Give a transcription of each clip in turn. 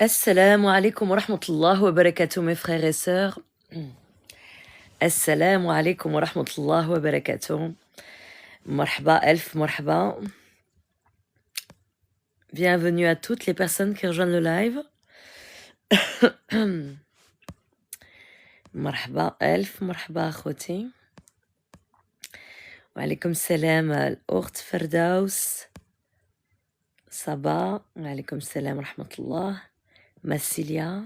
Assalamu alaikum wa rahmatullah wa barakatuh, mes frères et sœurs. Assalamu alaikum wa rahmatullah wa barakatuh. Marhaba, elf, marhaba. Bienvenue à toutes les personnes qui rejoignent le live. Marhaba, elf, marhaba, akhouti. Wa alaikum salam, al-Ourt Ferdaus. Saba, wa alaikum salam wa rahmatullah. Massilia.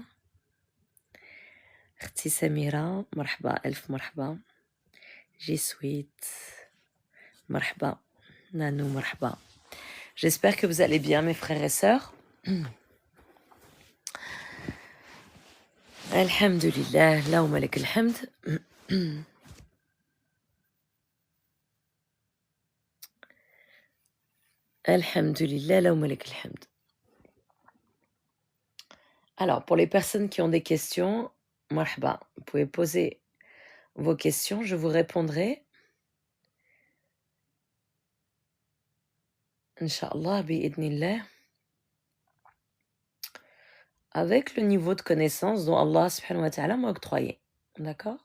Khti Samira, marhaba, elf, marhaba. G Sweet. Marhaba. Nanou, marhaba. J'espère que vous allez bien, mes frères et sœurs. Alhamdulillah, Allahumma lak alhamd. Alhamdulillah, Allahumma lak alhamd. Alors, pour les personnes qui ont des questions, marhaba, vous pouvez poser vos questions, je vous répondrai. Inch'Allah, bi'idnillah. Avec le niveau de connaissance dont Allah subhanahu wa ta'ala m'a octroyé. D'accord?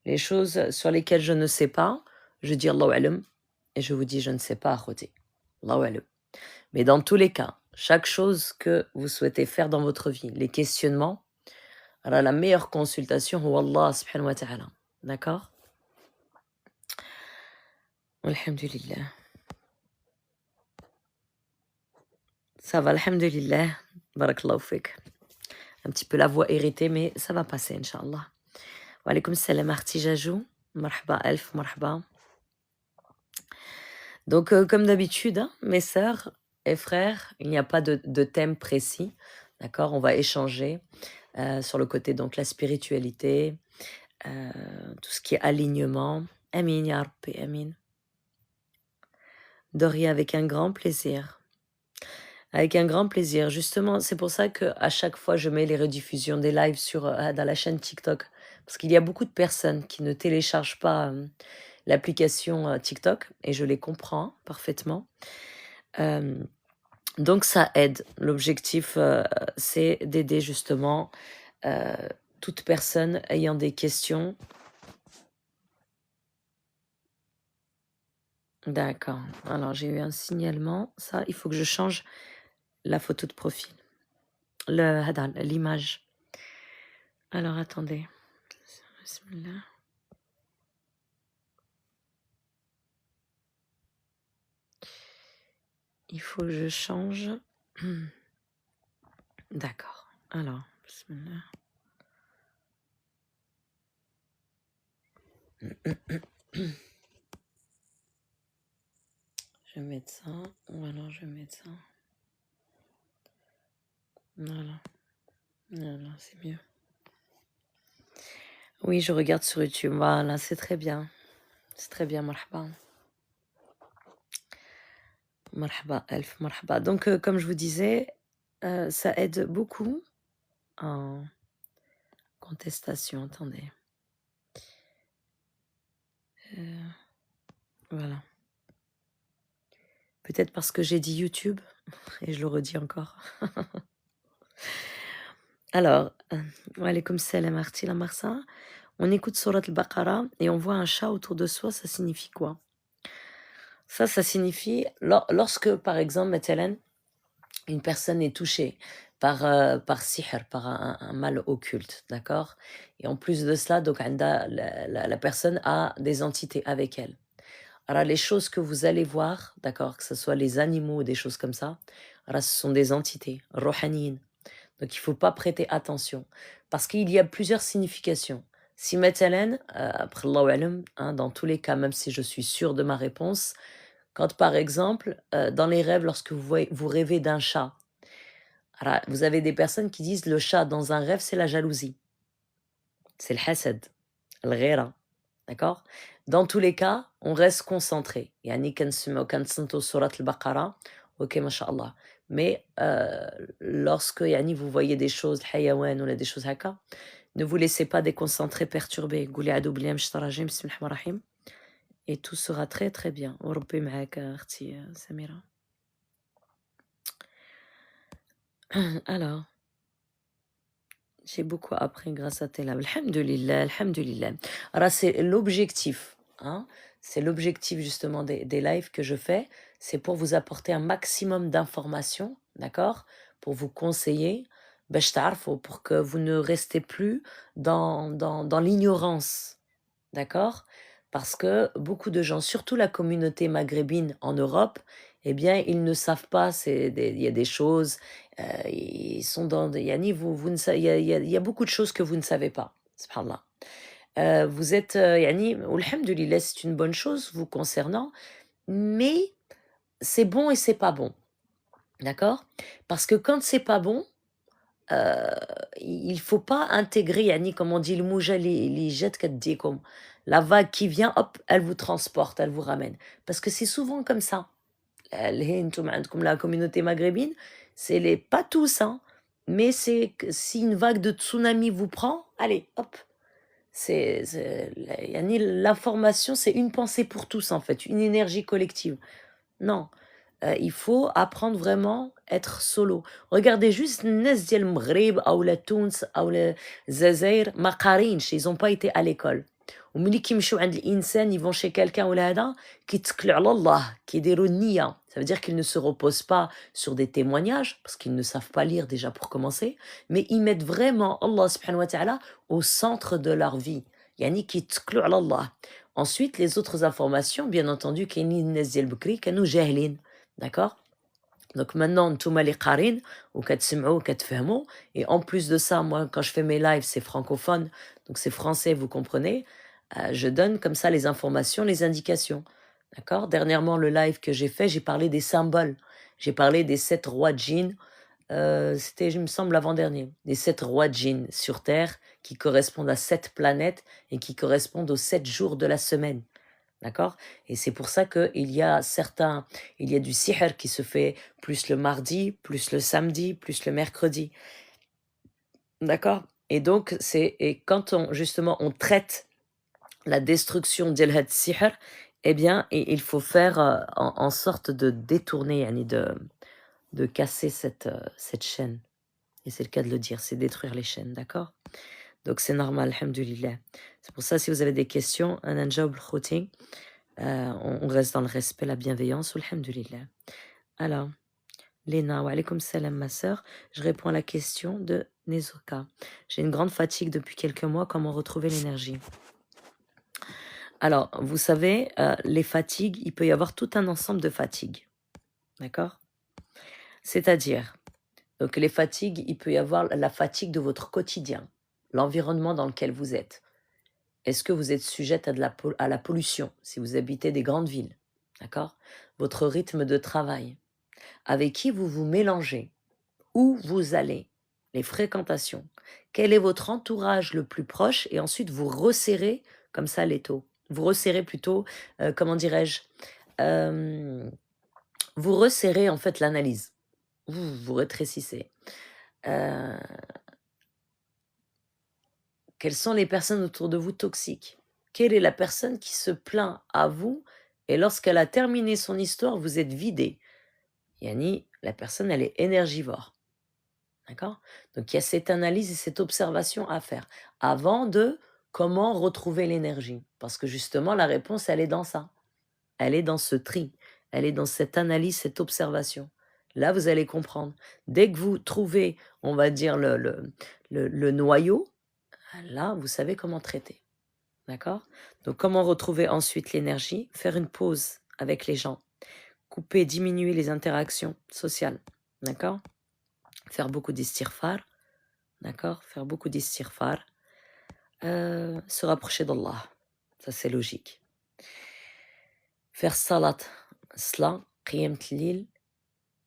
Les choses sur lesquelles je ne sais pas, je dis Allahu alam, et je vous dis je ne sais pas à côté. Allahu alam. Mais dans tous les cas, chaque chose que vous souhaitez faire dans votre vie, les questionnements, alors la meilleure consultation, c'est Allah subhanahu wa ta'ala. D'accord? Alhamdulillah. Ça va, alhamdulillah. Barakallahu fik. Un petit peu la voix irritée, mais ça va passer, Inch'Allah. Wa alaykoum salam, Artijajou. Marhaba, elf, marhaba. Donc, comme d'habitude, hein, mes sœurs et frères, il n'y a pas de thème précis. D'accord? On va échanger sur le côté, donc, la spiritualité, tout ce qui est alignement. Amin, ya Rabbi, amin. Doria, avec un grand plaisir. Avec un grand plaisir. Justement, c'est pour ça qu'à chaque fois, je mets les rediffusions des lives dans la chaîne TikTok. Parce qu'il y a beaucoup de personnes qui ne téléchargent pas l'application TikTok, et je les comprends parfaitement. Donc, ça aide. L'objectif, c'est d'aider justement toute personne ayant des questions. D'accord. Alors, j'ai eu un signalement. Ça, il faut que je change la photo de profil. L'image. Alors, attendez. Bismillah. Il faut que je change. D'accord. Alors, bismillah. Je vais mettre ça. Voilà, je vais mettre ça. Voilà. Voilà, c'est mieux. Oui, je regarde sur YouTube. Voilà, c'est très bien. C'est très bien, marhaba. Marhaba, elf, marhaba. Donc, comme je vous disais, ça aide beaucoup en contestation. Attendez. Voilà. Peut-être parce que j'ai dit YouTube, et je le redis encore. Alors, wa alaykoum salam, Artila Marsa. On écoute Surat al-Baqarah et on voit un chat autour de soi, ça signifie quoi? Ça signifie, lorsque, par exemple, Matalan, une personne est touchée par sihr, par un mal occulte, d'accord? Et en plus de cela, donc, la personne a des entités avec elle. Alors, les choses que vous allez voir, d'accord, que ce soit les animaux ou des choses comme ça, alors, ce sont des entités, rohanines. Donc, il ne faut pas prêter attention. Parce qu'il y a plusieurs significations. Si Matalan, après Allahu alam, hein, dans tous les cas, même si je suis sûre de ma réponse, quand par exemple, dans les rêves, lorsque vous rêvez d'un chat, alors, vous avez des personnes qui disent le chat dans un rêve, c'est la jalousie. C'est le hasad, le ghira. D'accord? Dans tous les cas, on reste concentré. Yani kansanto surat al-Baqarah, ok, masha'Allah. Mais lorsque yani, vous voyez des choses, hayawan ou des choses haka, ne vous laissez pas déconcentrer, perturber. Gouli adou bliam shtarajim, bismillahirrahmanirrahim. Et tout sera très très bien. Wa Rabbi ma'ak, akhti Samira. Alors, J'ai beaucoup appris grâce à tes lives. Alhamdulillah, alhamdulillah. Alors, c'est l'objectif, hein. C'est l'objectif justement des lives que je fais. C'est pour vous apporter un maximum d'informations, d'accord? Pour vous conseiller, باش تعرفوا, pour que vous ne restez plus dans l'ignorance, d'accord? Parce que beaucoup de gens, surtout la communauté maghrébine en Europe, eh bien, ils ne savent pas, il y a des choses, ils sont dans des, yani, vous ne sa- il y a beaucoup de choses que vous ne savez pas. Subhanallah. Vous êtes, yani, alhamdoulilah, c'est une bonne chose vous concernant, mais c'est bon et c'est pas bon, d'accord? Parce que quand c'est pas bon, Heu, il faut pas intégrer, yani, comme on dit, الموجة اللي جات كتديكم. La vague qui vient, hop, elle vous transporte, elle vous ramène. Parce que c'est souvent comme ça. اللي انتم عندكم la communauté maghrébine, c'est les pas tous, hein, mais c'est que si une vague de tsunami vous prend, allez, hop, yani, l'information, c'est une pensée pour tous, en fait, une énergie collective. Non. Il faut apprendre vraiment être solo. Regardez juste الناس ديال المغرب أولا تونس أولا الجزائر ما قارينش, ils ont pas été à l'école. وملي كيمشيو عند الإنسان, ils vont chez quelqu'un ولا هذا, كيتكلوا على الله, كيديروا النية. Ça veut dire qu'ils ne se reposent pas sur des témoignages, parce qu'ils ne savent pas lire déjà pour commencer, mais ils mettent vraiment Allah subhanahu wa ta'ala au centre de leur vie. يعني كيتكلوا على الله. Ensuite, les autres informations, bien entendu, كاينين الناس ديال بكري كانوا جاهلين. D'accord? Donc maintenant, نتوما اللي قارين وكتسمعوا وكتفهموا. Et en plus de ça, moi, quand je fais mes lives, c'est francophone, donc c'est français, vous comprenez. Je donne comme ça les informations, les indications. D'accord? Dernièrement, le live que j'ai fait, j'ai parlé des symboles. J'ai parlé des 7 rois de djinns. C'était, je me semble, l'avant-dernier. Des 7 rois de djinns sur Terre qui correspondent à 7 planètes et qui correspondent aux 7 jours de la semaine. D'accord? Et c'est pour ça qu'il y a il y a du sihr qui se fait plus le mardi, plus le samedi, plus le mercredi. D'accord? Et donc, et quand justement, on traite la destruction d'El Sihr, eh bien, il faut faire en sorte de détourner, yani de casser cette chaîne. Et c'est le cas de le dire, c'est détruire les chaînes, d'accord? Donc c'est normal, alhamdoulilah. C'est pour ça, si vous avez des questions, un anjab al-khouti, on reste dans le respect, la bienveillance, alhamdoulilah. Alors, Léna, wa alaykoum salam, ma sœur. Je réponds à la question de Nezoka. J'ai une grande fatigue depuis quelques mois. Comment retrouver l'énergie? Alors, vous savez, les fatigues, il peut y avoir tout un ensemble de fatigues. D'accord? C'est-à-dire, donc les fatigues, il peut y avoir la fatigue de votre quotidien, l'environnement dans lequel vous êtes. Est-ce que vous êtes sujette à la pollution si vous habitez des grandes villes? D'accord? Votre rythme de travail. Avec qui vous vous mélangez? Où vous allez? Les fréquentations. Quel est votre entourage le plus proche? Et ensuite, vous resserrez comme ça l'étau. Vous resserrez plutôt, comment dirais-je? Euh, Vous resserrez en fait l'analyse. Vous rétrécissez. Quelles sont les personnes autour de vous toxiques? Quelle est la personne qui se plaint à vous et lorsqu'elle a terminé son histoire, vous êtes vidé? Yani, la personne, elle est énergivore. D'accord? Donc, il y a cette analyse et cette observation à faire avant de comment retrouver l'énergie. Parce que justement, la réponse, elle est dans ça. Elle est dans ce tri. Elle est dans cette analyse, cette observation. Là, vous allez comprendre. Dès que vous trouvez, on va dire, le noyau, là, vous savez comment traiter. D'accord? Donc, comment retrouver ensuite l'énergie? Faire une pause avec les gens. Couper, diminuer les interactions sociales. D'accord? Faire beaucoup d'istighfar. D'accord? Faire beaucoup d'istighfar. Se rapprocher d'Allah. Ça, c'est logique. Faire salat, sla, qiyam tlil,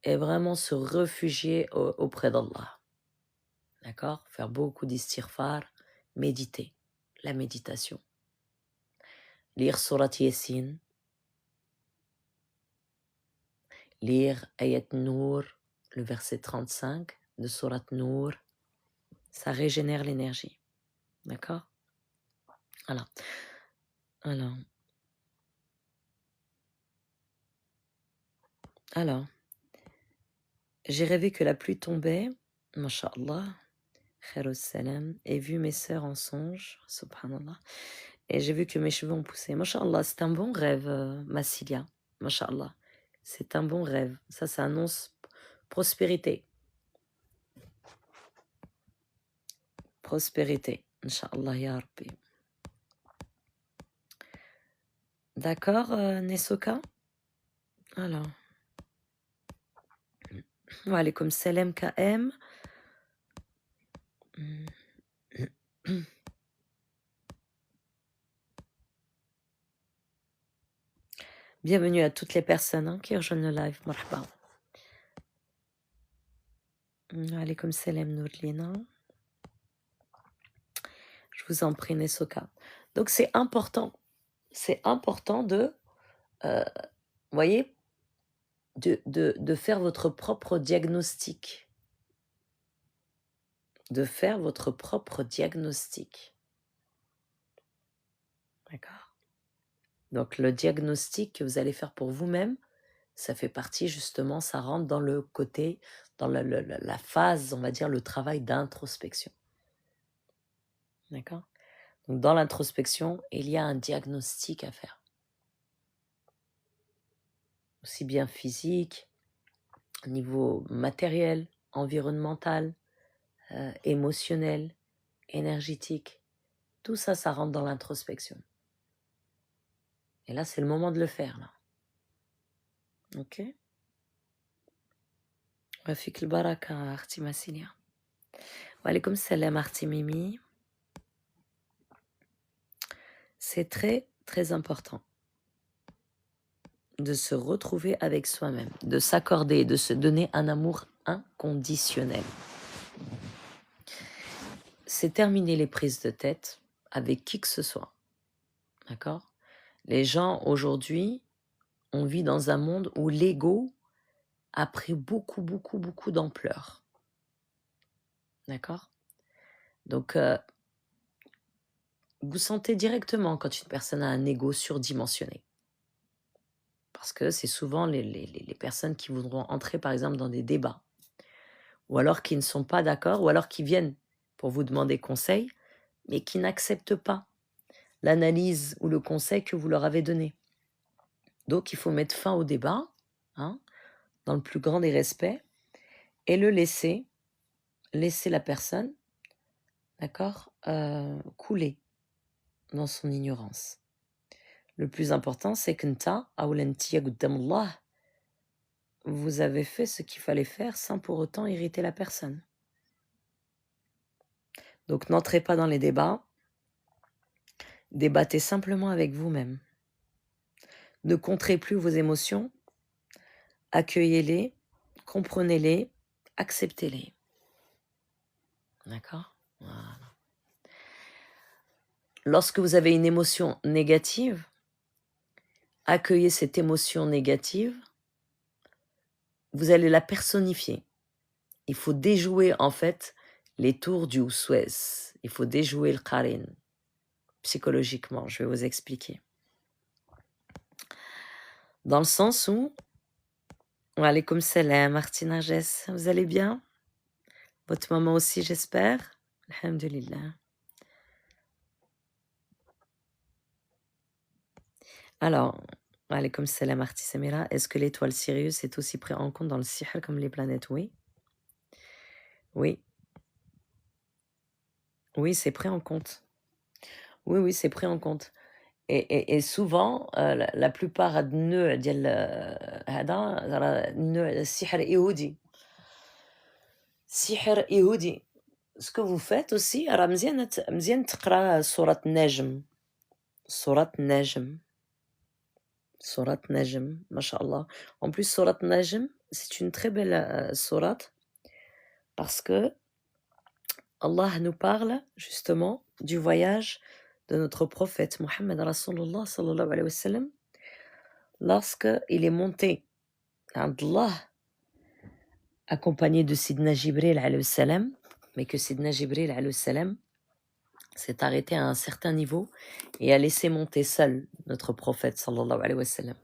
et vraiment se réfugier auprès d'Allah. D'accord? Faire beaucoup d'istighfar, méditer. La méditation. Lire Surat Yasin. Lire Ayat Nour, le verset 35 de Surat Nour. Ça régénère l'énergie. D'accord? Voilà. Alors, j'ai rêvé que la pluie tombait, masha'Allah, Khair salam. Et vu mes sœurs en songe, subhanallah. Et j'ai vu que mes cheveux ont poussé. Masha'Allah, c'est un bon rêve, Massilia. Masha'Allah. C'est un bon rêve. Ça annonce prospérité. Prospérité. Inch'Allah, ya Rabbi. D'accord, Nesoka? Alors. Wa alaykoum salam KM. Bienvenue à toutes les personnes qui rejoignent le live. Marhaba. Wa alaykoum salam Nourlina. Je vous en prie, Nesoka. Donc c'est important de, voyez, de faire votre propre diagnostic. De faire votre propre diagnostic. D'accord? Donc le diagnostic que vous allez faire pour vous-même, ça fait partie justement, ça rentre dans le côté, dans la phase, on va dire, le travail d'introspection. D'accord? Donc dans l'introspection, il y a un diagnostic à faire. Aussi bien physique, au niveau matériel, environnemental, émotionnel, énergétique. Tout ça, ça rentre dans l'introspection. Et là, c'est le moment de le faire, là. Ok? Rafik al-Baraka, Arti Massilia. Wa alaykoum salam, Arti Mimi. C'est très, très important de se retrouver avec soi-même, de s'accorder, de se donner un amour inconditionnel. C'est terminer les prises de tête avec qui que ce soit. D'accord? Les gens, aujourd'hui, on vit dans un monde où l'ego a pris beaucoup, beaucoup, beaucoup d'ampleur. D'accord? Donc, vous sentez directement quand une personne a un ego surdimensionné. Parce que c'est souvent les personnes qui voudront entrer, par exemple, dans des débats. Ou alors qui ne sont pas d'accord, ou alors qui viennent pour vous demander conseil, mais qui n'acceptent pas l'analyse ou le conseil que vous leur avez donné. Donc, il faut mettre fin au débat, dans le plus grand des respects, et le laisser la personne, d'accord, couler dans son ignorance. Le plus important, c'est que vous avez fait ce qu'il fallait faire sans pour autant irriter la personne. Donc, n'entrez pas dans les débats, débattez simplement avec vous-même. Ne contrez plus vos émotions, accueillez-les, comprenez-les, acceptez-les. D'accord? Voilà. Lorsque vous avez une émotion négative, accueillez cette émotion négative, vous allez la personnifier. Il faut déjouer en fait les tours du Ouswes. Il faut déjouer le Qarin. Psychologiquement, je vais vous expliquer. Dans le sens où, wa alaykoum salam, Martina Jess, vous allez bien? Votre maman aussi, j'espère? Alhamdulillah. Alors, wa alaykoum salam, Arti Samira, est-ce que l'étoile Sirius est aussi pris en compte dans le sihr comme les planètes? Oui. Oui. Oui, c'est pris en compte. Oui, c'est pris en compte. Et souvent, la plupart de nous, sihr يهودي. Sihr يهودي. Ce que vous faites aussi, راه مزيان تقرا سورة النجم. سورة النجم. سورة النجم, mashallah. En plus, سورة النجم, c'est une très belle sourate parce que Allah nous parle justement du voyage de notre prophète Mohammed Rasulullah sallallahu alayhi wa sallam lorsqu'il est monté à Allah accompagné de Sidna Jibril alayhi salam, mais que Sidna Jibril alayhi salam s'est arrêté à un certain niveau et a laissé monter seul notre prophète sallallahu alayhi wa sallam.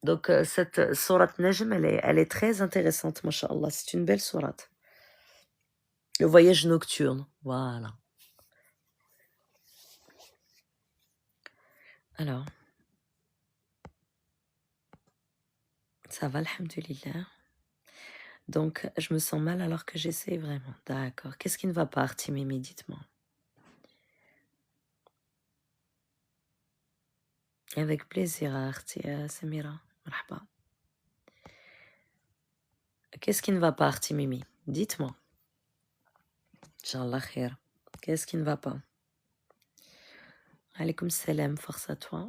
Donc, cette sourate Najm, elle est très intéressante, masha'Allah. C'est une belle sourate. Le voyage nocturne, voilà. Alors, ça va, alhamdulillah. Donc, je me sens mal alors que j'essaie vraiment. D'accord. Qu'est-ce qui ne va pas, Artimimi, dites-moi. Avec plaisir, Arti, Samira. Marhaba. Qu'est-ce qui ne va pas, Artimimi? Dites-moi. Inch'Allah khair. Qu'est-ce qui ne va pas? Alaykoum salam, force à toi.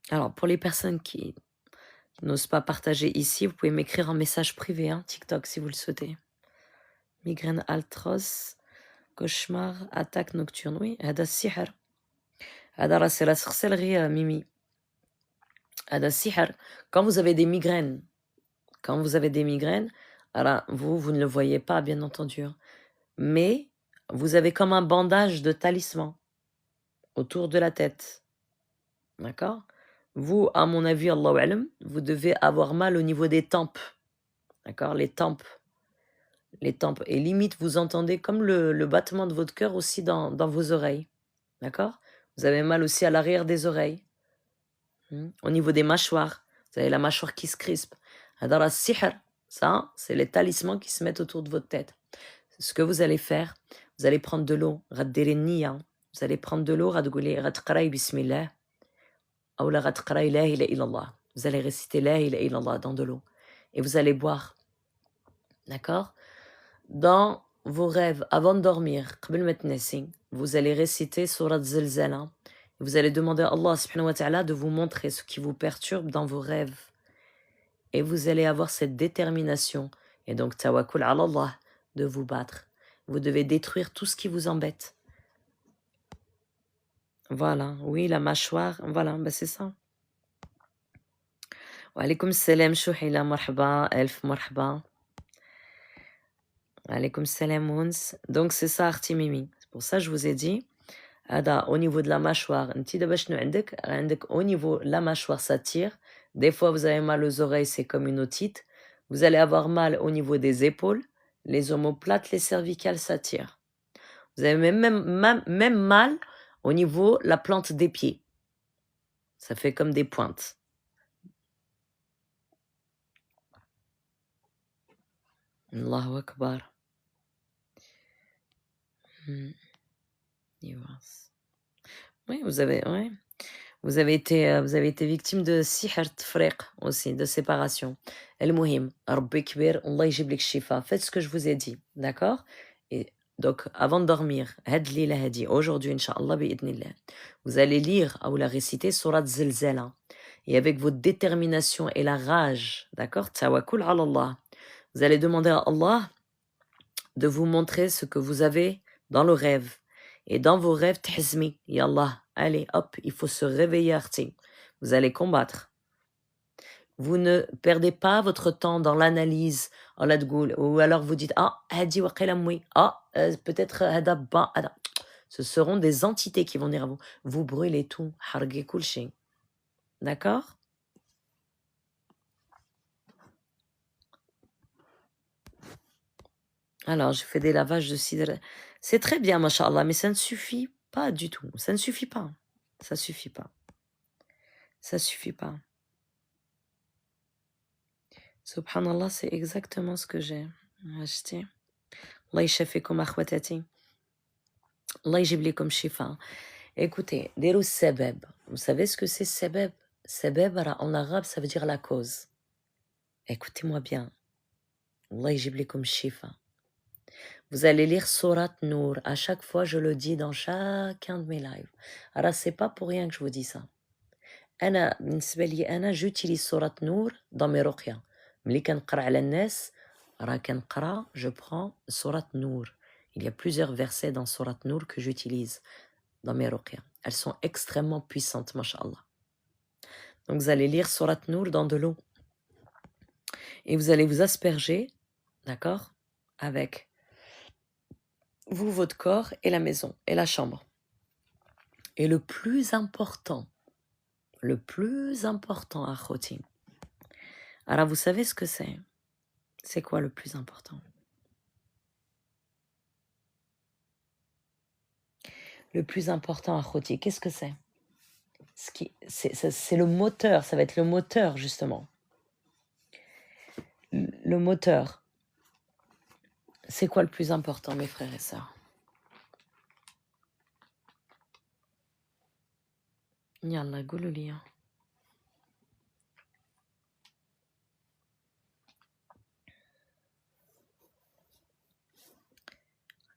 Alors, pour les personnes qui n'osent pas partager ici, vous pouvez m'écrire en message privé, hein, TikTok, si vous le souhaitez. Migraine atroce, cauchemar, attaque nocturne. Oui, hada sihr. Hada c'est la sorcellerie, Mimi. Hada sihr. Quand vous avez des migraines, alors vous ne le voyez pas, bien entendu, hein, mais vous avez comme un bandage de talisman autour de la tête. D'accord? Vous, à mon avis, Allahu alam, vous devez avoir mal au niveau des tempes. D'accord? Les tempes. Et limite, vous entendez comme le battement de votre cœur aussi dans vos oreilles. D'accord? Vous avez mal aussi à l'arrière des oreilles. Au niveau des mâchoires. Vous avez la mâchoire qui se crispe. Hadara sihr, ça, c'est les talismans qui se mettent autour de votre tête. Ce que vous allez faire, vous allez prendre de l'eau. Raddere niya. Vous allez prendre de l'eau. Radgouli radqaraï bismillah. Ou la radqaraï la ilaha illallah. Vous allez réciter la ilaha illallah dans de l'eau. Et vous allez boire. D'accord? Dans vos rêves, avant de dormir, vous allez réciter Surat Zilzala. Vous allez demander à Allah subhanahu wa ta'ala de vous montrer ce qui vous perturbe dans vos rêves. Et vous allez avoir cette détermination, et donc tawakkul ala Allah, de vous battre. Vous devez détruire tout ce qui vous embête. Voilà, oui, la mâchoire, voilà, c'est ça. Wa alaykoum salam, chouhila, marhaba, elf, marhaba. Alaykoum salam, Mouns. Donc c'est ça, Artimimi. C'est pour ça que je vous ai dit, au niveau de la mâchoire, au niveau de la mâchoire, ça tire. Des fois, vous avez mal aux oreilles, c'est comme une otite. Vous allez avoir mal au niveau des épaules, les omoplates, les cervicales, ça tire. Vous avez même mal au niveau de la plante des pieds. Ça fait comme des pointes. Allahu Akbar. Oui, vous avez été victime de sihr tfriq aussi, de séparation. El Muhim, Rabbi Kbir, Allah yjib lik shifa. Faites ce que je vous ai dit, d'accord? Et donc, avant de dormir, had lila hadi, aujourd'hui, Inch'Allah, bi'idnillah, vous allez lire ou la réciter Surat Zilzala. Et avec votre détermination et la rage, d'accord? Tawakkul ala Allah. Vous allez demander à Allah de vous montrer ce que vous avez dans le rêve. Et dans vos rêves, t'hizmi, yallah, allez, hop, il faut se réveiller, Arti. Vous allez combattre. Vous ne perdez pas votre temps dans l'analyse, ou alors vous dites, hadi wa qilamoui, peut-être hadabba, ce seront des entités qui vont venir à vous. Vous brûlez tout, harge kulshi. D'accord? Alors, je fais des lavages de cidre. C'est très bien, mashallah, mais ça ne suffit pas du tout. Ça ne suffit pas. Ça suffit pas. Ça suffit pas. Subhanallah, c'est exactement ce que j'ai acheté. Allah yashafikum akhwatati. Allah yjib likum shifa. Écoutez, derou sebeb. Vous savez ce que c'est sebeb? Sebeb, en arabe, ça veut dire la cause. Écoutez-moi bien. Allah yjib likum shifa. Vous allez lire Surat Nour. À chaque fois, je le dis dans chacun de mes lives. Alors, c'est pas pour rien que je vous dis ça. بالنسبة لي أنا j'utilise سورة نور dans mes رقية. ملي كنقرا على الناس راه كنقرا je prends سورة نور. Il y a plusieurs versets dans سورة نور que j'utilise dans mes رقية. Elles sont extrêmement puissantes, mashallah. Donc vous allez lire سورة نور dans de l'eau et vous allez vous asperger, d'accord, avec vous, votre corps et la maison et la chambre. Et le plus important, akhoti. Alors vous savez ce que c'est? C'est quoi le plus important? Le plus important, akhoti, qu'est-ce que c'est? C'est le moteur, ça va être le moteur justement. Le moteur. C'est quoi le plus important, mes frères et sœurs? Yallah, goulouli.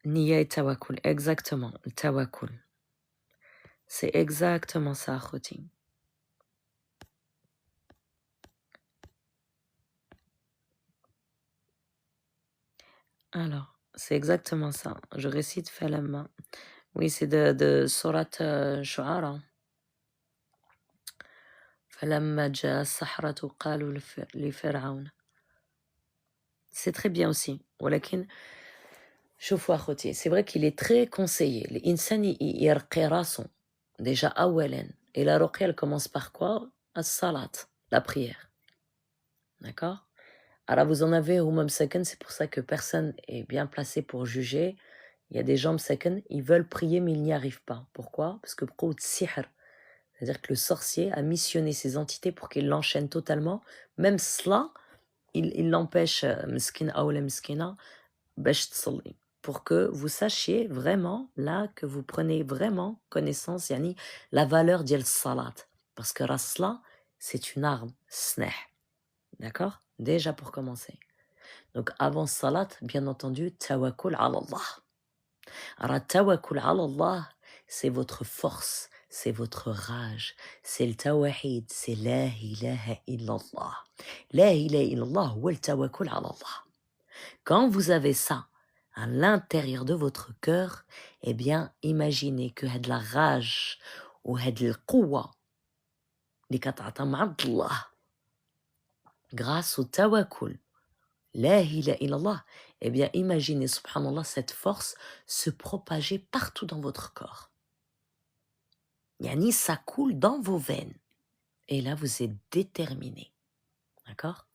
Niya et tawakul, exactement, le tawakul. C'est exactement ça, akhoti. Alors, c'est exactement ça. Je récite Falamma. Oui, c'est de Surat Shu'ara. Falamma ja sahratu qalu li Fir'aun. C'est très bien aussi. Walakin, شوفوا أخوتي, c'est vrai qu'il est très conseillé. الإنسان يرقي راسه. Déjà, أولاً. Et la ruqya, elle commence par quoi? As-salat, la prière. D'accord? Alors vous en avez au msaken, c'est pour ça que personne est bien placé pour juger. Il y a des gens msaken, ils veulent prier mais ils n'y arrivent pas. Pourquoi? Parce que sihr, c'est-à-dire que le sorcier a missionné ces entités pour qu'il l'enchaîne totalement. Même cela, il l'empêche, mskina ou la mskina, bash tsalli, pour que vous sachiez vraiment, là, que vous prenez vraiment connaissance, yani, la valeur d'yal salat. Parce que rasla, c'est une arme, sneh. D'accord? Déjà pour commencer. Donc avant salat, bien entendu, tawakkul ala Allah. Alors tawakkul ala Allah, c'est votre force, c'est votre rage, c'est le tawahid, c'est la ilaha illallah. La ilaha illallah wa le tawakkul ala Allah. Quand vous avez ça à l'intérieur de votre cœur, eh bien, imaginez que had la rage ou had le quwa li kata'tam Allah grâce au tawakkul. La ilaha illallah, eh bien, imaginez, subhanallah, cette force se propager partout dans votre corps. Yani, ça coule dans vos veines. Et là, vous êtes déterminé. D'accord?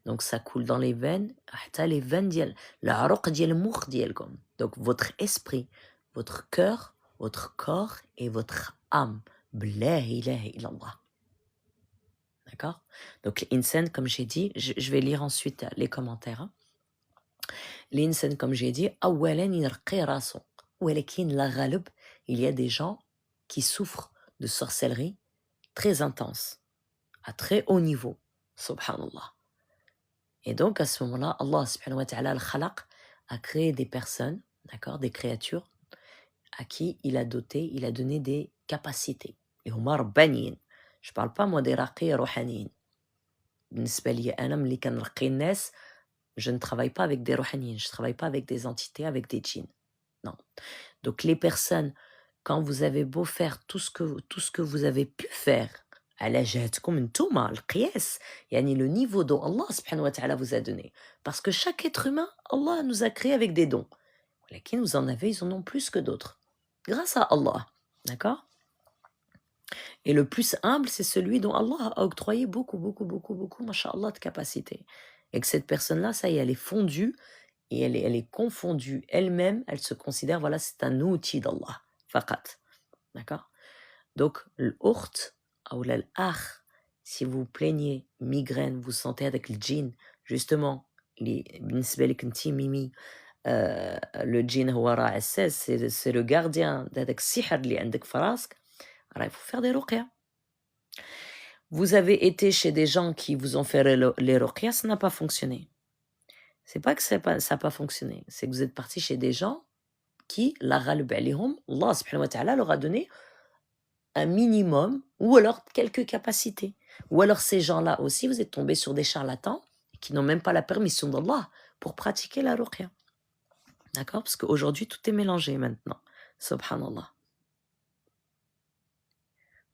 Donc, ça coule dans les veines, les veines dial, la aruq dial moukh dialkom. Donc, votre esprit, votre cœur, votre corps et votre âme. La ilaha illallah. D'accord? Donc, l'insan, comme j'ai dit, je vais lire ensuite les commentaires. Hein. L'insan, comme j'ai dit, awalan yarqi rasu. Walakin la ghalib, il y a des gens qui souffrent de sorcellerie très intense, à très haut niveau. Subhanallah. Et donc, à ce moment-là, Allah subhanahu wa ta'ala al-khalaq a créé des personnes, d'accord, des créatures, à qui il a doté, il a donné des capacités. Et huma rabbaniyin. Je ne parle pas, moi, des raqi ruhaniyin. بالنسبة لي أنا ملي كنرقي الناس, je ne travaille pas avec des ruhaniyin, je ne travaille pas avec des entités, avec des djinns. Non. Donc, les personnes, quand vous avez beau faire tout ce que vous avez pu faire, على جهتكم نتوما القياس, يعني le niveau dont Allah subhanahu wa ta'ala vous a donné. Parce que chaque être humain, Allah nous a créé avec des dons. Lesquels vous en avez, ils en ont plus que d'autres. Grâce à Allah. D'accord? Et le plus humble, c'est celui dont Allah a octroyé beaucoup, masha'Allah, de capacités. Et que cette personne-là, ça y est, elle est fondue et elle est confondue elle-même, elle se considère, voilà, c'est un outil d'Allah. Faqat. D'accord? Donc, l'ourt, ou l'akh, si vous plaignez migraine, vous sentez avec le djinn, justement, le djinn huwa c'est le gardien d'avec sihr li عندك في راسك. Alors, il faut faire des ruqya. Vous avez été chez des gens qui vous ont fait les ruqya, ça n'a pas fonctionné. C'est pas que ça n'a pas fonctionné, c'est que vous êtes parti chez des gens qui, la ghalib alayhum, Allah subhanahu wa ta'ala leur a donné un minimum ou alors quelques capacités. Ou alors ces gens-là aussi, vous êtes tombés sur des charlatans qui n'ont même pas la permission d'Allah pour pratiquer la ruqya. D'accord? Parce qu'aujourd'hui, tout est mélangé maintenant. Subhanallah.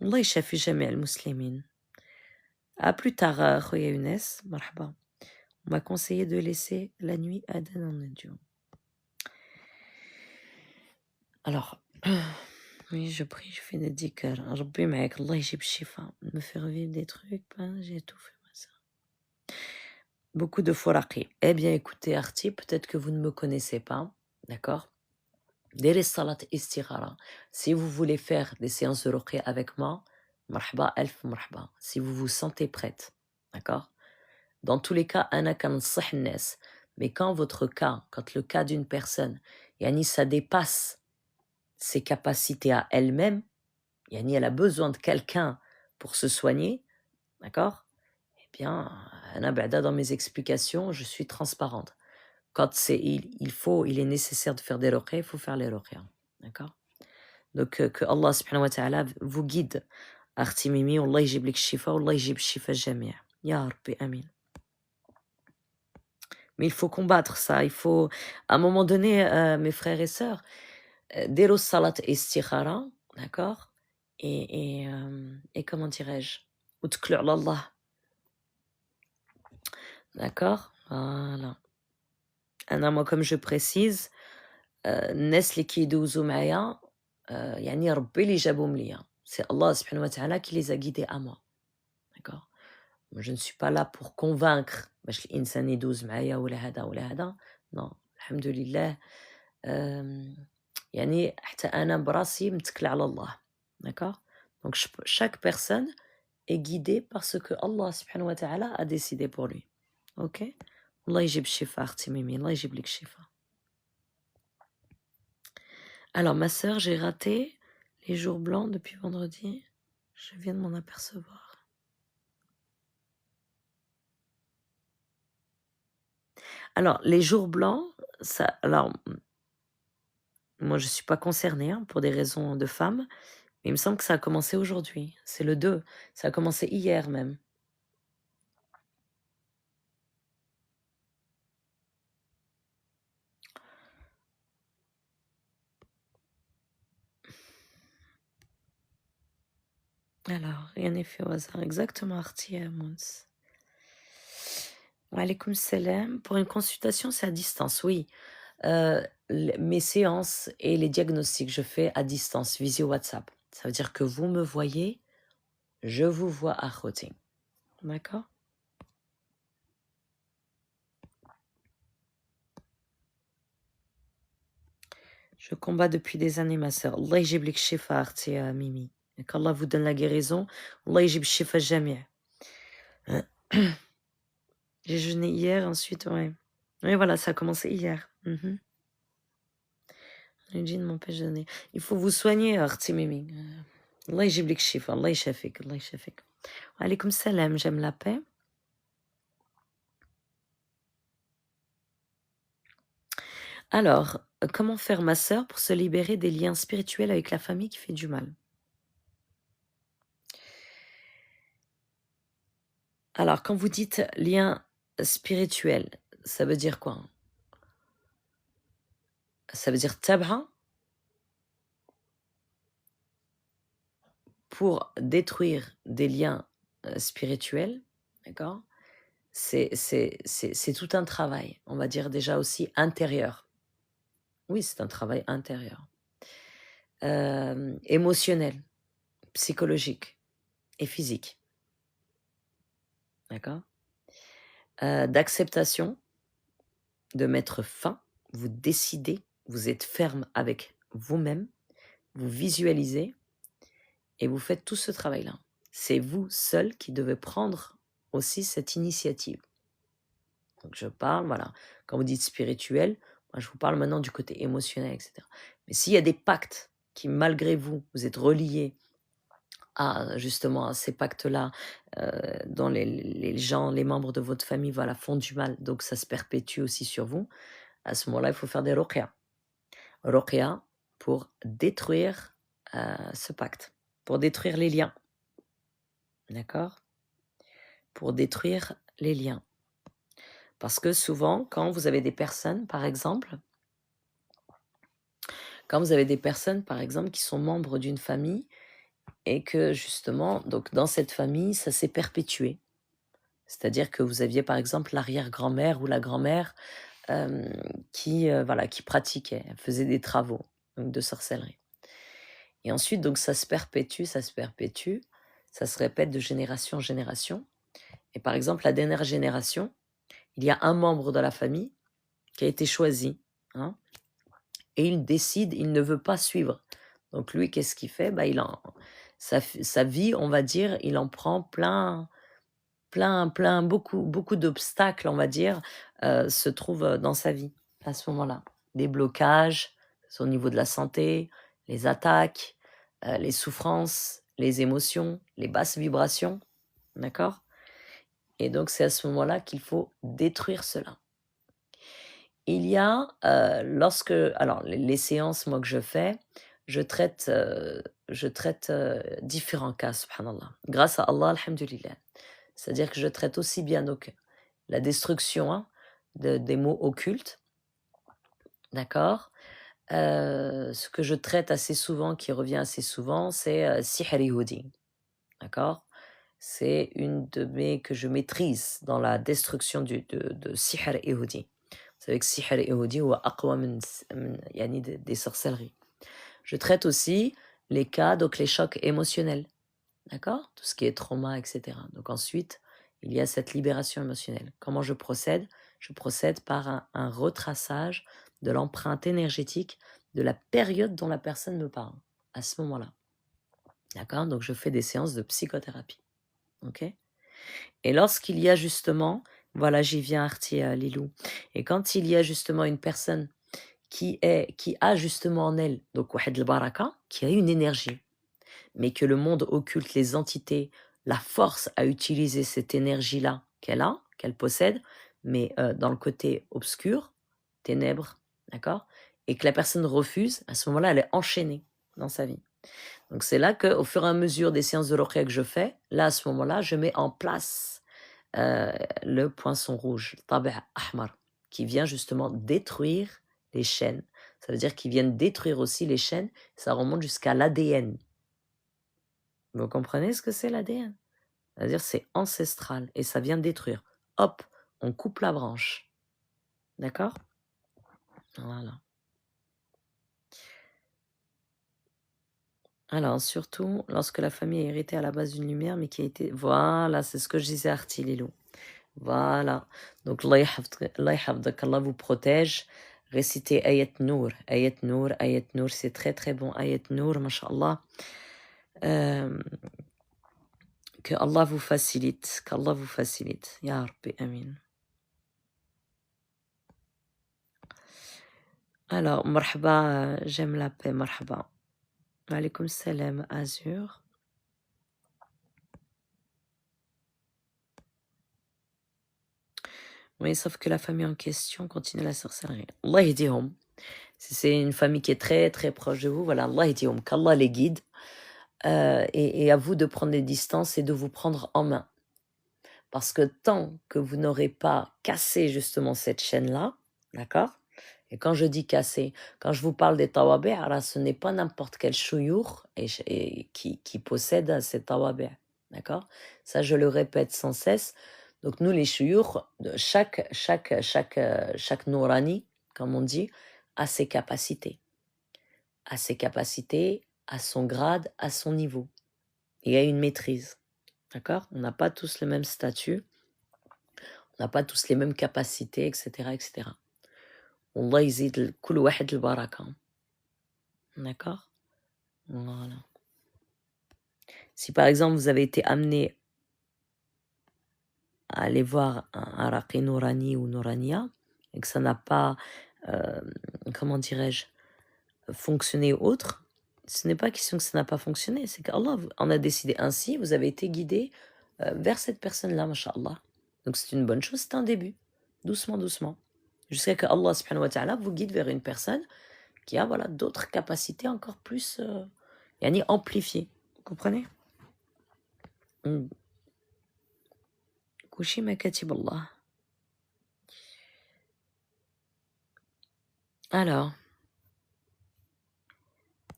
Allah يشافي جميع المسلمين. À plus tard, Khoya Younes. Marhaba. On m'a conseillé de laisser la nuit Aden en audio. Alors, oui, je prie, je fais des dhikr. Rabbi ma'ak, Allah yjib shifa. Me faire vivre des trucs, ben, j'ai tout fait, moi, ça. Beaucoup de foraqi. Eh bien, écoutez, Arti, peut-être que vous ne me connaissez pas, d'accord? Dès salat istikhara. Si vous voulez faire des séances de ruqya avec moi, marhaba, elf marhaba. Si vous vous sentez prête, d'accord? Dans tous les cas, ana kansih nas. Mais quand votre cas, quand le cas d'une personne, yani ça dépasse ses capacités à elle-même, yani elle a besoin de quelqu'un pour se soigner, d'accord? Eh bien, ana ba'da, dans mes explications, je suis transparente. Quand il est nécessaire de faire des ruqya, il faut faire les ruqya, d'accord? Donc que Allah subhanahu wa ta'ala vous guide. Akhti Mimi, Allah yjib lik shifa, Allah yjib shifa jami'. Ya Rabbi, amin. Mais il faut combattre ça, il faut, à un moment donné, mes frères et sœurs, Dero salat istikhara, d'accord? Et comment dirais-je? Utklu ala Allah. D'accord? Voilà. Moi, comme je précise, الناس اللي كيدوزوا معايا يعني ربي اللي جابهم ليا. C'est Allah subhanahu wa ta'ala qui les a guidés à moi. D'accord? Je ne suis pas là pour convaincre باش الإنسان يدوز معايا ولا هذا ولا هذا. Non, الحمد لله. يعني حتى أنا براسي متكلة على الله. D'accord? Donc chaque personne est guidée par ce que Allah subhanahu wa ta'ala a décidé pour lui. Ok? Allah يجيب الشفاء أختي ميمي. الله يجيب لك الشفاء. Alors, ma sœur, j'ai raté les jours blancs depuis vendredi. Je viens de m'en apercevoir. Alors, les jours blancs, ça, alors, moi, je ne suis pas concernée pour des raisons de femme, mais il me semble que ça a commencé aujourd'hui. C'est le 2. Ça a commencé hier même. Alors, rien n'est fait au hasard. Exactement, Arti Mons. Wa alaykoum salam. Pour une consultation, c'est à distance, oui. Mes séances et les diagnostics, je fais à distance, visio WhatsApp. Ça veut dire que vous me voyez, je vous vois à côté. D'accord? Je combats depuis des années, ma sœur. Allah yjib lik shifa, Arti Mimi. Et qu'Allah vous donne la guérison. Allah yjib shifa jami'. J'ai jeûné hier, ensuite, ouais. Oui, voilà, ça a commencé hier. Le djinn m'empêche de donner. Il faut vous soigner, Arti Mimi. Allah yjib lik shifa, Allah yshafik, Allah yshafik. Wa alaykoum salam, j'aime la paix. Alors, comment faire, ma sœur, pour se libérer des liens spirituels avec la famille qui fait du mal? Alors, quand vous dites lien spirituel, ça veut dire quoi? Ça veut dire tabha pour détruire des liens spirituels, d'accord? C'est tout un travail, on va dire déjà aussi intérieur. Oui, c'est un travail intérieur. Émotionnel, psychologique et physique. D'accord? D'acceptation, de mettre fin, vous décidez, vous êtes ferme avec vous-même, vous visualisez et vous faites tout ce travail-là. C'est vous seul qui devez prendre aussi cette initiative. Donc je parle, voilà, quand vous dites spirituel, moi je vous parle maintenant du côté émotionnel, etc. Mais s'il y a des pactes qui, malgré vous, vous êtes reliés à justement à ces pactes-là, dont les gens, les membres de votre famille, voilà, font du mal, donc ça se perpétue aussi sur vous, à ce moment-là, il faut faire des ruqya. Ruqya pour détruire ce pacte. pour détruire les liens. D'accord? Pour détruire les liens. Parce que souvent, quand vous avez des personnes, par exemple, qui sont membres d'une famille et que justement, donc dans cette famille, ça s'est perpétué. C'est-à-dire que vous aviez par exemple l'arrière-grand-mère ou la grand-mère qui pratiquait, elle faisait des travaux donc de sorcellerie. Et ensuite, donc ça se perpétue, ça se répète de génération en génération. Et par exemple, la dernière génération, il y a un membre de la famille qui a été choisi, hein, et il décide, il ne veut pas suivre. Donc lui, qu'est-ce qu'il fait? Sa vie, on va dire, il en prend plein, beaucoup d'obstacles, on va dire, se trouvent dans sa vie à ce moment-là. Des blocages, au niveau de la santé, les attaques, les souffrances, les émotions, les basses vibrations, d'accord? Et donc c'est à ce moment-là qu'il faut détruire cela. Il y a, alors les séances, moi, que je fais, je traite différents cas, subhanallah. Grâce à Allah, alhamdulillah. C'est-à-dire que je traite aussi bien donc la destruction, hein, des mots occultes, d'accord? Ce que je traite assez souvent, qui revient assez souvent, c'est sihr yahudi, d'accord? C'est une de mes que je maîtrise dans la destruction de sihr yahudi. Vous savez que sihr yahudi ou aqwa yani des sorcelleries. Je traite aussi les cas, donc les chocs émotionnels, d'accord? Tout ce qui est trauma, etc. Donc ensuite, il y a cette libération émotionnelle. Comment je procède? Je procède par un retraçage de l'empreinte énergétique de la période dont la personne me parle, à ce moment-là. D'accord? Donc je fais des séances de psychothérapie. Ok? Et lorsqu'il y a justement, voilà, j'y viens, Arti Lilou, et quand il y a justement une personne qui a justement en elle, donc Wahed al-Baraka, qui a une énergie, mais que le monde occulte, les entités, la force à utiliser cette énergie-là qu'elle possède, mais dans le côté obscur, ténèbres, d'accord? Et que la personne refuse, à ce moment-là, elle est enchaînée dans sa vie. Donc c'est là qu'au fur et à mesure des séances de ruqya que je fais, là, à ce moment-là, je mets en place le poinçon rouge, le tabi' ahmar, qui vient justement détruire les chaînes. Ça veut dire qu'ils viennent détruire aussi les chaînes, ça remonte jusqu'à l'ADN. Vous comprenez ce que c'est l'ADN? C'est-à-dire c'est ancestral et ça vient détruire. Hop, on coupe la branche. D'accord? Voilà. Alors, surtout lorsque la famille est héritée à la base d'une lumière, mais qui a été... Voilà, c'est ce que je disais à Artililou. Voilà. Donc, Allah yahfadk, Allah vous protège. Récitez Ayat Nour. Ayat Nour, Ayat Nour, c'est très très bon. Ayat Nour, mashallah. Que Allah vous facilite. Qu'Allah vous facilite. Ya Rabbi, Amin. Alors, marhaba, j'aime la paix, marhaba. Wa alaykoum salam, Azur. Oui, sauf que la famille en question continue la sorcellerie. Allah yahdihum. Si c'est une famille qui est très très proche de vous, voilà, Allah yahdihum, qu'Allah les guide. Et à vous de prendre des distances et de vous prendre en main. Parce que tant que vous n'aurez pas cassé justement cette chaîne-là, d'accord? Et quand je dis casser, quand je vous parle des tawabi', alors ce n'est pas n'importe quel chouyour qui possède ces tawabi', d'accord? Ça, je le répète sans cesse. Donc nous, les chouyours, chaque nourani, comme on dit, a ses capacités. À son grade, à son niveau. Et à une maîtrise. D'accord? On n'a pas tous le même statut. On n'a pas tous les mêmes capacités, etc., etc. Allah yazid kul wahed al-baraka. D'accord? Voilà. Si par exemple vous avez été amené à aller voir un raqi nourani ou nourania et que ça n'a pas, comment dirais-je, fonctionné autre, ce n'est pas question que ça n'a pas fonctionné, c'est qu'Allah en a décidé ainsi, vous avez été guidé vers cette personne-là, masha'Allah. Donc c'est une bonne chose, c'est un début, doucement, doucement, jusqu'à que Allah subhanahu wa ta'ala vous guide vers une personne qui a voilà, d'autres capacités encore plus yani amplifiées. Vous comprenez? Mm. Kushi ma katib Allah. Alors,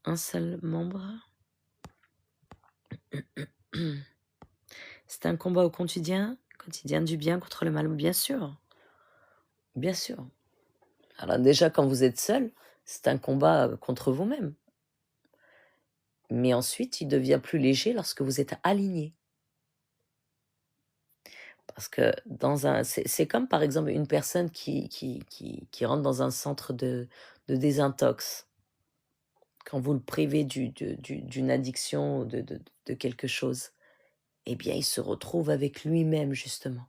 un seul membre. C'est un combat au quotidien du bien contre le mal, bien sûr. Bien sûr. Alors déjà, quand vous êtes seul, c'est un combat contre vous-même. Mais ensuite, il devient plus léger lorsque vous êtes aligné. Parce que c'est comme par exemple une personne qui rentre dans un centre de désintox. Quand vous le privez d'une addiction, de quelque chose, eh bien, il se retrouve avec lui-même, justement.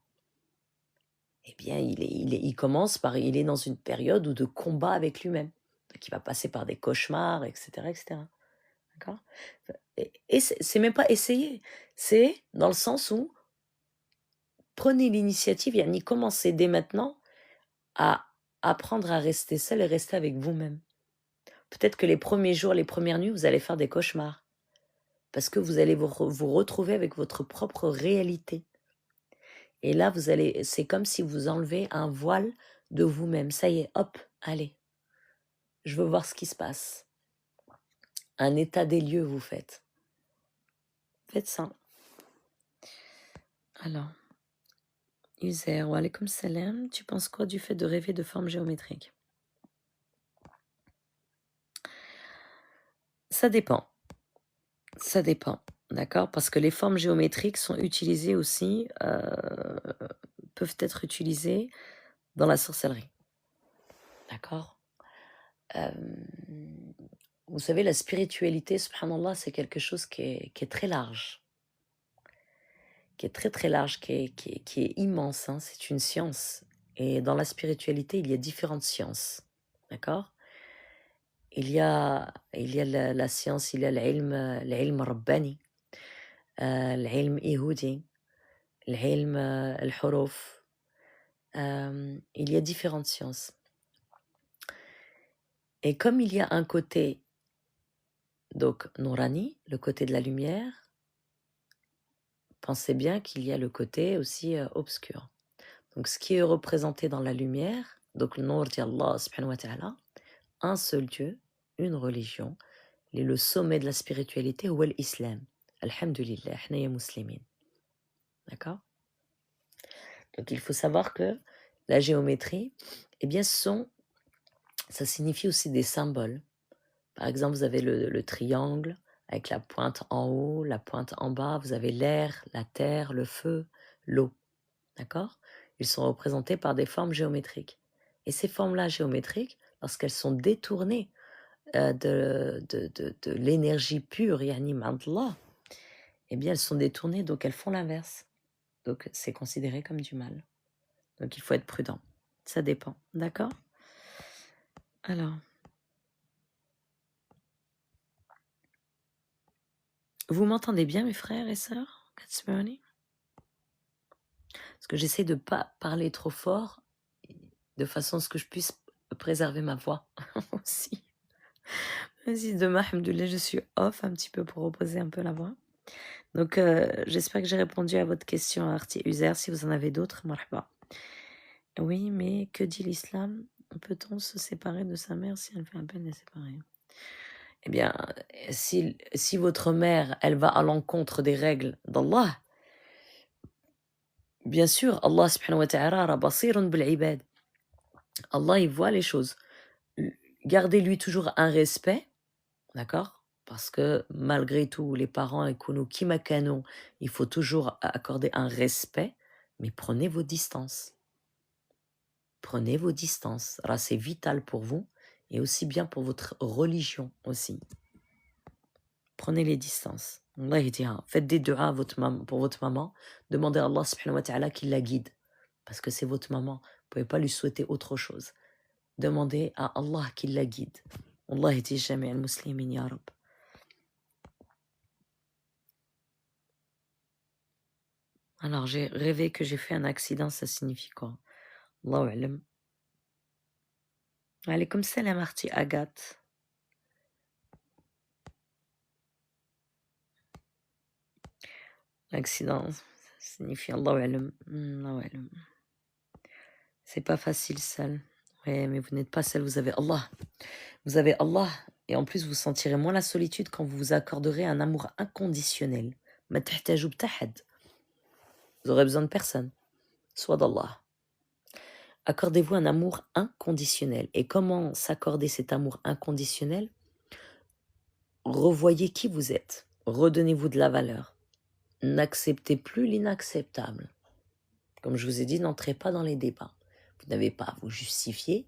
Eh bien, il commence par, il est dans une période de combat avec lui-même. Donc, il va passer par des cauchemars, etc., etc. D'accord? Et c'est même pas essayer. C'est dans le sens où prenez l'initiative, yani commencez dès maintenant à apprendre à rester seul et rester avec vous-même. Peut-être que les premiers jours, les premières nuits, vous allez faire des cauchemars. Parce que vous allez vous retrouver avec votre propre réalité. Et là, c'est comme si vous enlevez un voile de vous-même. Ça y est, hop, allez, je veux voir ce qui se passe. Un état des lieux, vous faites. Faites ça. Alors, Uzer, wa alaykoum salam, tu penses quoi du fait de rêver de formes géométriques? Ça dépend. Ça dépend, d'accord? Parce que les formes géométriques sont utilisées aussi, peuvent être utilisées dans la sorcellerie. D'accord? Vous savez, la spiritualité, subhanallah, c'est quelque chose qui est très large. Qui est très très large, qui est immense. Hein, c'est une science. Et dans la spiritualité, il y a différentes sciences. D'accord? Il y a la science, il y a l'ilm rabbani, l'ilm ihoudi, l'ilm al-huruf. Il y a différentes sciences. Et comme il y a un côté, donc Nourani, le côté de la lumière, pensez bien qu'il y a le côté aussi obscur. Donc ce qui est représenté dans la lumière, donc le Nour d'Allah subhanahu wa ta'ala, un seul Dieu, une religion, et le sommet de la spiritualité, ou l'islam. Alhamdulillah, hna ya muslimin. D'accord? Donc il faut savoir que la géométrie, eh bien, ça signifie aussi des symboles. Par exemple, vous avez le triangle avec la pointe en haut, la pointe en bas. Vous avez l'air, la terre, le feu, l'eau. D'accord? Ils sont représentés par des formes géométriques. Et ces formes-là géométriques, lorsqu'elles sont détournées de l'énergie pure, yani ma'Allah, eh bien, elles sont détournées, donc elles font l'inverse. Donc, c'est considéré comme du mal. Donc, il faut être prudent. Ça dépend. D'accord? Alors, vous m'entendez bien, mes frères et sœurs? Parce que j'essaie de ne pas parler trop fort, de façon à ce que je puisse préserver ma voix aussi. Vas-y, demain, alhamdoulilah, je suis off un petit peu pour reposer un peu la voix. Donc, j'espère que j'ai répondu à votre question, Arti Uzer. Si vous en avez d'autres, marhaba. Oui, mais que dit l'islam? Peut-on se séparer de sa mère si elle fait un peine de séparer? Eh bien, si votre mère, elle va à l'encontre des règles d'Allah, bien sûr, Allah subhanahu wa ta'ala basirun bil ibad. Allah, il voit les choses. Gardez-lui toujours un respect, d'accord? Parce que malgré tout, les parents et Kuno Kimakano, il faut toujours accorder un respect, mais prenez vos distances. Prenez vos distances. Alors, c'est vital pour vous et aussi bien pour votre religion aussi. Prenez les distances. Allah dira, faites des du'as pour votre maman. Demandez à Allah subhanahu wa ta'ala qu'il la guide. Parce que c'est votre maman. Vous ne pouvez pas lui souhaiter autre chose. Demandez à Allah qu'il la guide. Allah dit jamais al-muslimin ya Rab. Alors, j'ai rêvé que j'ai fait un accident, ça signifie quoi? Allahu alam. Alaykoum salam, Arti Agathe. L'accident, ça signifie Allahu a'lam. Allahu a'lam. C'est pas facile seul. Ouais, mais vous n'êtes pas seul, vous avez Allah. Vous avez Allah. Et en plus, vous sentirez moins la solitude quand vous vous accorderez un amour inconditionnel. Ma tahtajou btahad. Vous aurez besoin de personne, soit d'Allah. Accordez-vous un amour inconditionnel. Et comment s'accorder cet amour inconditionnel? Revoyez qui vous êtes. Redonnez-vous de la valeur. N'acceptez plus l'inacceptable. Comme je vous ai dit, n'entrez pas dans les débats. Vous n'avez pas à vous justifier,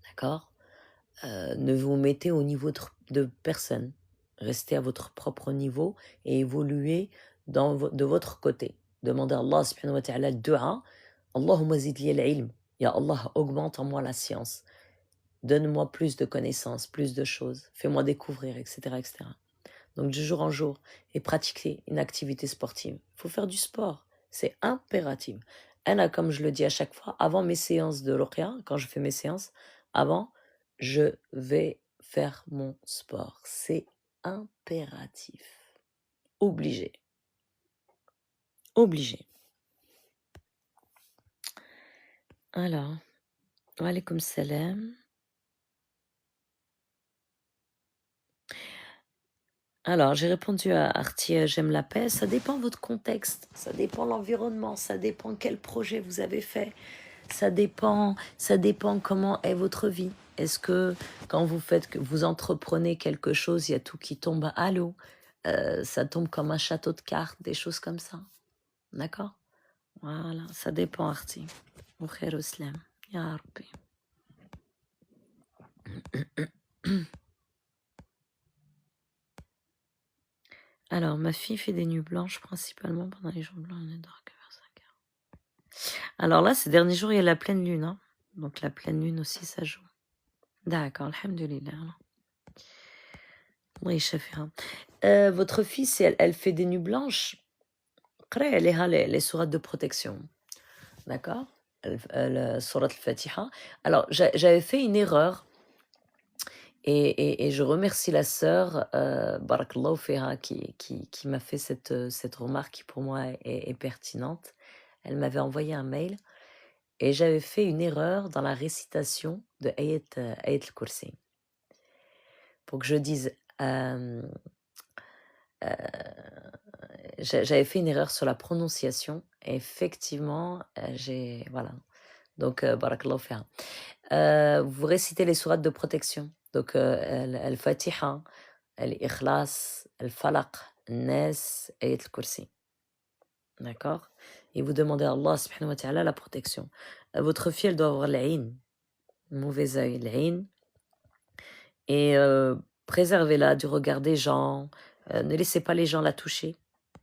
d'accord? Ne vous mettez au niveau de personne. Restez à votre propre niveau et évoluez de votre côté. Demandez à Allah subhanahu wa ta'ala le dua. Allahumma zid li al-ilm. Ya Allah, augmente en moi la science. Donne-moi plus de connaissances, plus de choses. Fais-moi découvrir, etc., etc. Donc de jour en jour, et pratiquer une activité sportive. Il faut faire du sport. C'est impératif. Anna, comme je le dis à chaque fois, avant mes séances de Ruqya, quand je fais mes séances, avant, je vais faire mon sport. C'est impératif. Obligé. Obligé. Alors, wa alaykoum salam. Alors, j'ai répondu à Artie, j'aime la paix. Ça dépend de votre contexte, ça dépend de l'environnement, ça dépend quel projet vous avez fait, ça dépend comment est votre vie. Est-ce que quand que vous entreprenez quelque chose, il y a tout qui tombe à l'eau, ça tombe comme un château de cartes, des choses comme ça. D'accord? Voilà, ça dépend, Artie. Au khair au slam. Ya Rabbi. Alors, ma fille fait des nuits blanches principalement pendant les jours blancs. Elle ne dort que vers 5 heures. Alors là, ces derniers jours, il y a la pleine lune. Hein. Donc la pleine lune aussi, ça joue. D'accord, alhamdoulilah. Oui, chafira. Votre fille, si elle fait des nuits blanches, après, elle a les sourates de protection. D'accord? Surat al-Fatiha. Alors, j'avais fait une erreur. Et je remercie la sœur, Barakallahu fiha, qui m'a fait cette remarque qui pour moi est pertinente. Elle m'avait envoyé un mail et j'avais fait une erreur dans la récitation de Ayat al-Kursi. Pour que je dise, j'avais fait une erreur sur la prononciation. Et effectivement, voilà. Donc, Barakallahu fiha. Vous récitez les sourates de protection. Donc, Al-Fatiha, Al-Ikhlas, Al-Falaq, Al-Nas, Ayat al-Kursi. D'accord? Et vous demandez à Allah subhanahu wa ta'ala la protection. Votre fille, elle doit avoir l'aïn, mauvais œil, l'aïn. Et préservez-la du regard des gens. Ne laissez pas les gens la toucher.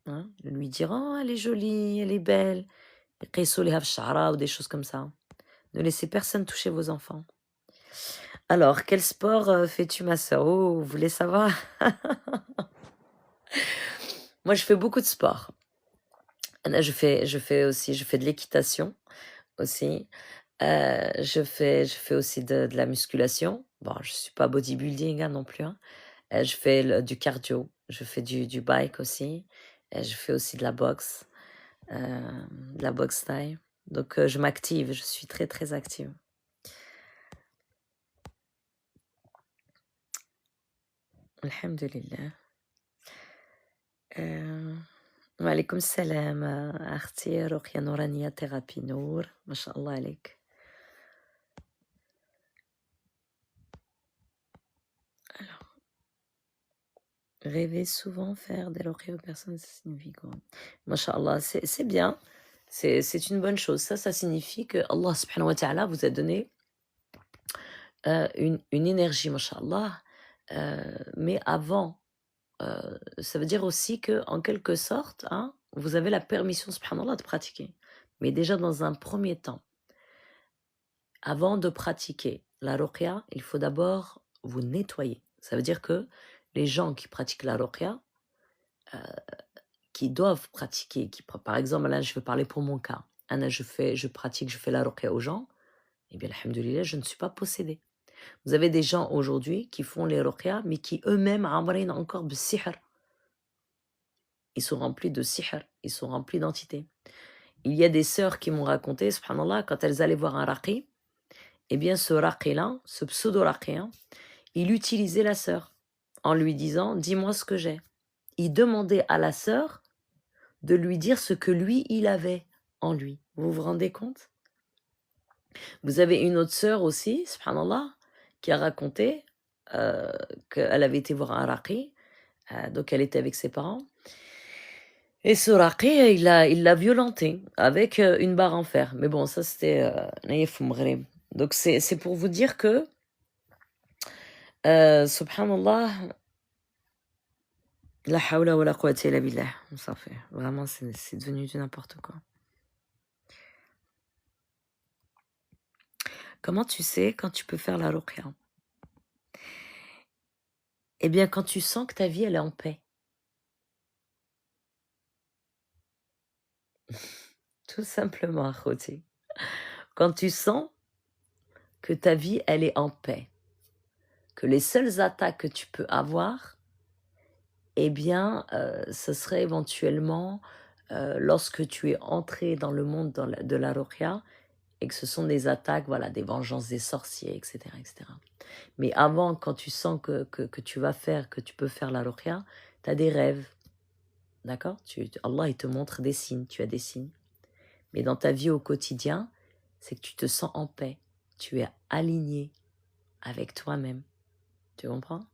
Hein? Lui dire, oh, elle est jolie, elle est belle. Ou des choses comme ça. Ne laissez personne toucher vos enfants. Alors, quel sport fais-tu, ma sœur? Oh, vous voulez savoir? Moi, je fais beaucoup de sport. Je fais de l'équitation aussi. Je fais aussi de la musculation. Bon, je suis pas bodybuilding hein, non plus. Hein. Je fais du cardio. Je fais du bike aussi. Je fais aussi de la boxe taille. Donc, je m'active. Je suis très, très active. Alhamdulillah. Wa alaykoum salam, Artie, Ruqya Nourania, Thérapie Nour. Masha'Allah alayk. Alors, rêver souvent, faire des ruqya aux personnes, ça signifie quoi? Masha'Allah, c'est bien. C'est une bonne chose. Ça signifie que Allah subhanahu wa ta'ala vous a donné une énergie, masha'Allah. Mais avant, ça veut dire aussi que en quelque sorte, hein, vous avez la permission, subhanallah, de pratiquer. Mais déjà, dans un premier temps, avant de pratiquer la ruqya, il faut d'abord vous nettoyer. Ça veut dire que les gens qui pratiquent la ruqya, qui doivent pratiquer, par exemple, là, je vais parler pour mon cas. Anna, je fais la ruqya aux gens. Eh bien, alhamdoulilah, je ne suis pas possédée. Vous avez des gens aujourd'hui qui font les ruqya, mais qui eux-mêmes amrina encore b'sihr. ils sont remplis de sihr, ils sont remplis d'entités. Il y a des sœurs qui m'ont raconté, subhanallah, quand elles allaient voir un raqi, eh bien ce raqi-là, ce pseudo-raqi, hein, il utilisait la sœur en lui disant « dis-moi ce que j'ai ». Il demandait à la sœur de lui dire ce que lui, il avait en lui. Vous vous rendez compte? Vous avez une autre sœur aussi, subhanallah, qui a raconté qu'elle avait été voir un raqi, donc elle était avec ses parents, et ce raqi, il l'a violenté avec une barre en fer. Mais bon, ça c'était naïf ou maghreb. Donc c'est pour vous dire que, subhanallah, la hawla wa la quwwata illa billah. Ça fait vraiment, c'est devenu du n'importe quoi. Comment tu sais quand tu peux faire la ruqya? Eh bien, quand tu sens que ta vie, elle est en paix. Tout simplement, akhouti. Quand tu sens que ta vie, elle est en paix, que les seules attaques que tu peux avoir, eh bien, ce serait éventuellement lorsque tu es entré dans le monde de la ruqya et que ce sont des attaques, voilà, des vengeances des sorciers, etc., etc. Mais avant, quand tu sens que tu vas faire, que tu peux faire la ruqya, tu as des rêves, d'accord? Allah, il te montre des signes, tu as des signes. Mais dans ta vie au quotidien, c'est que tu te sens en paix, tu es aligné avec toi-même. Tu comprends?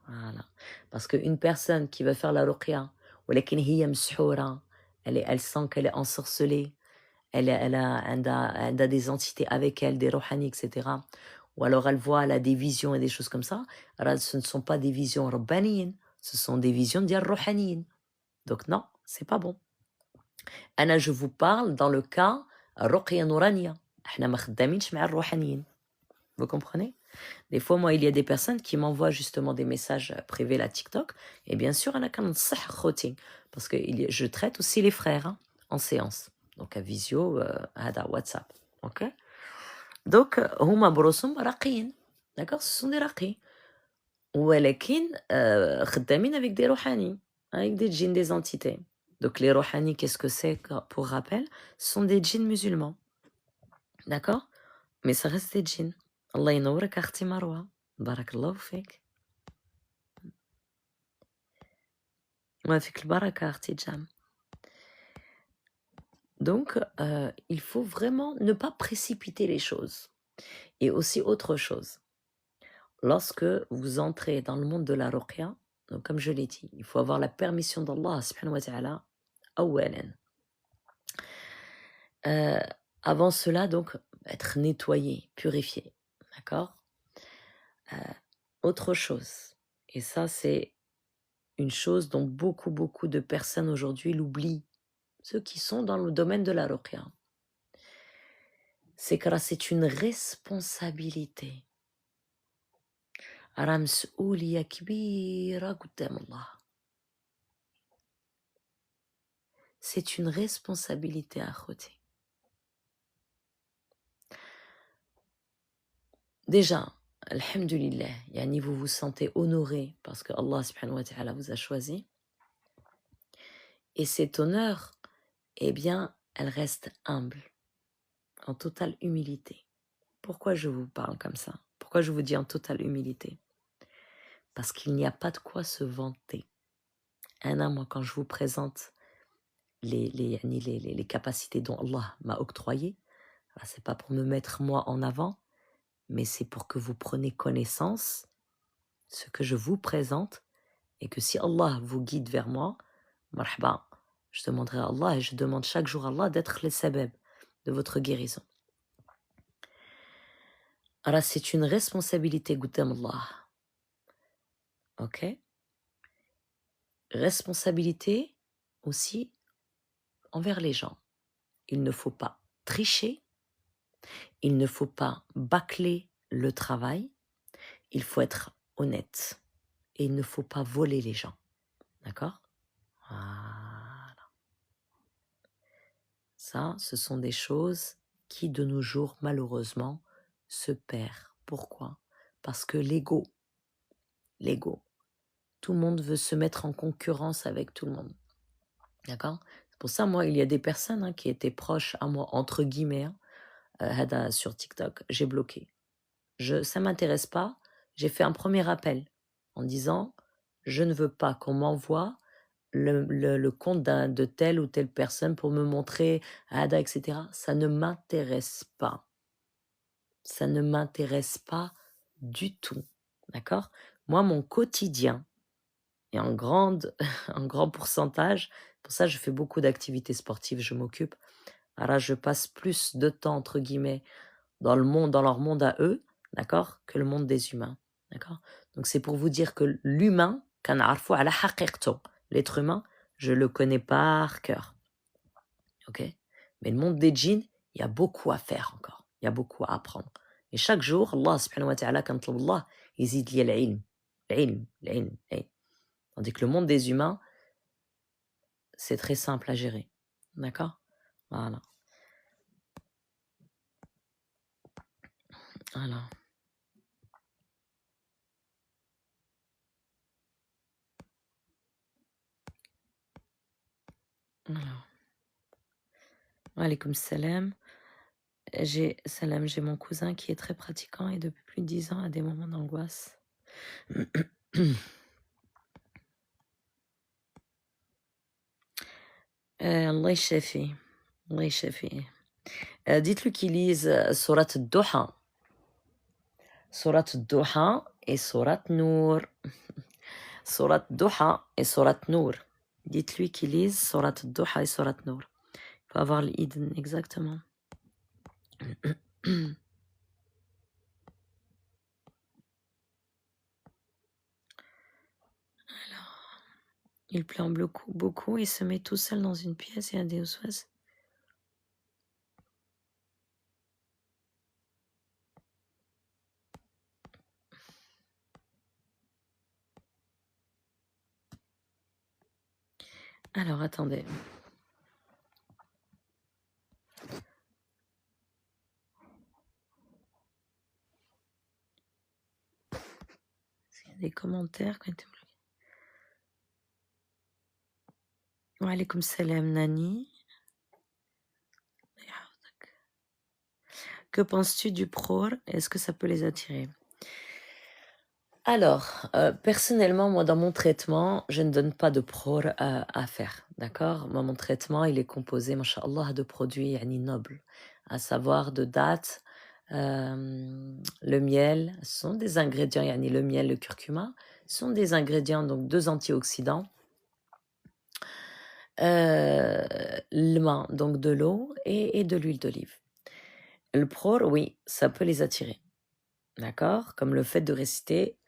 Voilà. Parce qu'une personne qui va faire la ruqya, ولكن هي مسحورة, elle sent qu'elle est ensorcelée, elle a des entités avec elle, des rohani, etc. Ou alors elle a des visions et des choses comme ça. Alors ce ne sont pas des visions rabbaniyin, ce sont des visions ديال rohaniyin. Donc non, c'est pas bon. Anna, je vous parle dans le cas ruqya nouraniya. احنا ما خدامينش مع الروحانيين. Vous comprenez? Des fois, moi, il y a des personnes qui m'envoient justement des messages privés à TikTok. Et bien sûr, parce que je traite aussi les frères hein, en séance. Donc, à visio, à WhatsApp. OK? Donc, huma brosum raqin. D'accord? Ce sont des raqis. ولكن خدامين avec des rohani, avec des djinns, des entités. Donc, les rohani, qu'est-ce que c'est pour rappel? Ce sont des djinns musulmans. D'accord? Mais ça reste des djinns. Allah ينورك أختي مروة. Barakallahu fik. Ouais, fik البركة أختي Jam. Donc, il faut vraiment ne pas précipiter les choses. Et aussi autre chose, lorsque vous entrez dans le monde de la ruqya, donc comme je l'ai dit, il faut avoir la permission d'Allah subhanahu wa ta'ala, awalan. Avant cela, donc, être nettoyé, purifié. D'accord? Autre chose, et ça c'est une chose dont beaucoup de personnes aujourd'hui l'oublient, ceux qui sont dans le domaine de la ruqya, c'est que c'est une responsabilité. راه مسؤولية كبيرة قدام الله. C'est une responsabilité à côté. Déjà, alhamdulillah, yani vous vous sentez honoré parce que Allah subhanahu wa ta'ala vous a choisi. Et cet honneur, eh bien, elle reste humble, en totale humilité. Pourquoi je vous parle comme ça? Pourquoi je vous dis en totale humilité? Parce qu'il n'y a pas de quoi se vanter. Moi, quand je vous présente les capacités dont Allah m'a octroyées, c'est pas pour me mettre moi en avant, mais c'est pour que vous preniez connaissance ce que je vous présente et que si Allah vous guide vers moi, marhaba, je demanderai à Allah et je demande chaque jour à Allah d'être le sabab de votre guérison. Alors c'est une responsabilité قدام Allah. Ok? Responsabilité aussi envers les gens. Il ne faut pas tricher, il ne faut pas bâcler le travail, il faut être honnête et il ne faut pas voler les gens. D'accord? Voilà. Ça, ce sont des choses qui, de nos jours, malheureusement, se perdent. Pourquoi? Parce que l'ego, tout le monde veut se mettre en concurrence avec tout le monde. D'accord? C'est pour ça, moi, il y a des personnes qui étaient proches à moi, entre guillemets, sur TikTok, j'ai bloqué. Ça m'intéresse pas. J'ai fait un premier appel en disant, je ne veux pas qu'on m'envoie le compte de telle ou telle personne pour me montrer Ada, etc. Ça ne m'intéresse pas. Ça ne m'intéresse pas du tout. D'accord? Moi, mon quotidien, et un grand pourcentage, pour ça, je fais beaucoup d'activités sportives, je m'occupe. Alors, je passe plus de temps, entre guillemets, dans le monde, dans leur monde à eux, d'accord, que le monde des humains. D'accord? Donc, c'est pour vous dire que l'humain, l'être humain, je le connais par cœur. Ok? Mais le monde des djinns, il y a beaucoup à faire encore. Il y a beaucoup à apprendre. Et chaque jour, Allah subhanahu wa ta'ala, quand Allah, il dit il y a l'ilm. L'ilm, l'ilm, l'ilm. Tandis que le monde des humains, c'est très simple à gérer. D'accord? Voilà. Voilà. Voilà. Wa alaykoum salam. J'ai mon cousin qui est très pratiquant et depuis plus de 10 ans a des moments d'angoisse. Allah yashafi. Allah yashafi. Dites-lui qu'il lise Surat Doha. Surat Doha et Surat Nour. Surat Doha et Surat Nour. Dites-lui qu'il lise Surat Doha et Surat Nour. Il faut avoir l'idn exactement. Alors, il pleure beaucoup, beaucoup et se met tout seul dans une pièce et a des osouas. Alors, attendez. Il y a des commentaires qui ont été bloqués. Wa alaykoum salam, Nani. Que penses-tu du pror? Est-ce que ça peut les attirer? Alors, personnellement, moi, dans mon traitement, je ne donne pas de pror à faire, d'accord? Moi, mon traitement, il est composé, masha'Allah, de produits yani, nobles, à savoir de dattes, le miel, ce sont des ingrédients, yani, le miel, le curcuma, sont des ingrédients, donc 2 antioxydants, donc de l'eau et de l'huile d'olive. Le pror, oui, ça peut les attirer, d'accord? Comme le fait de réciter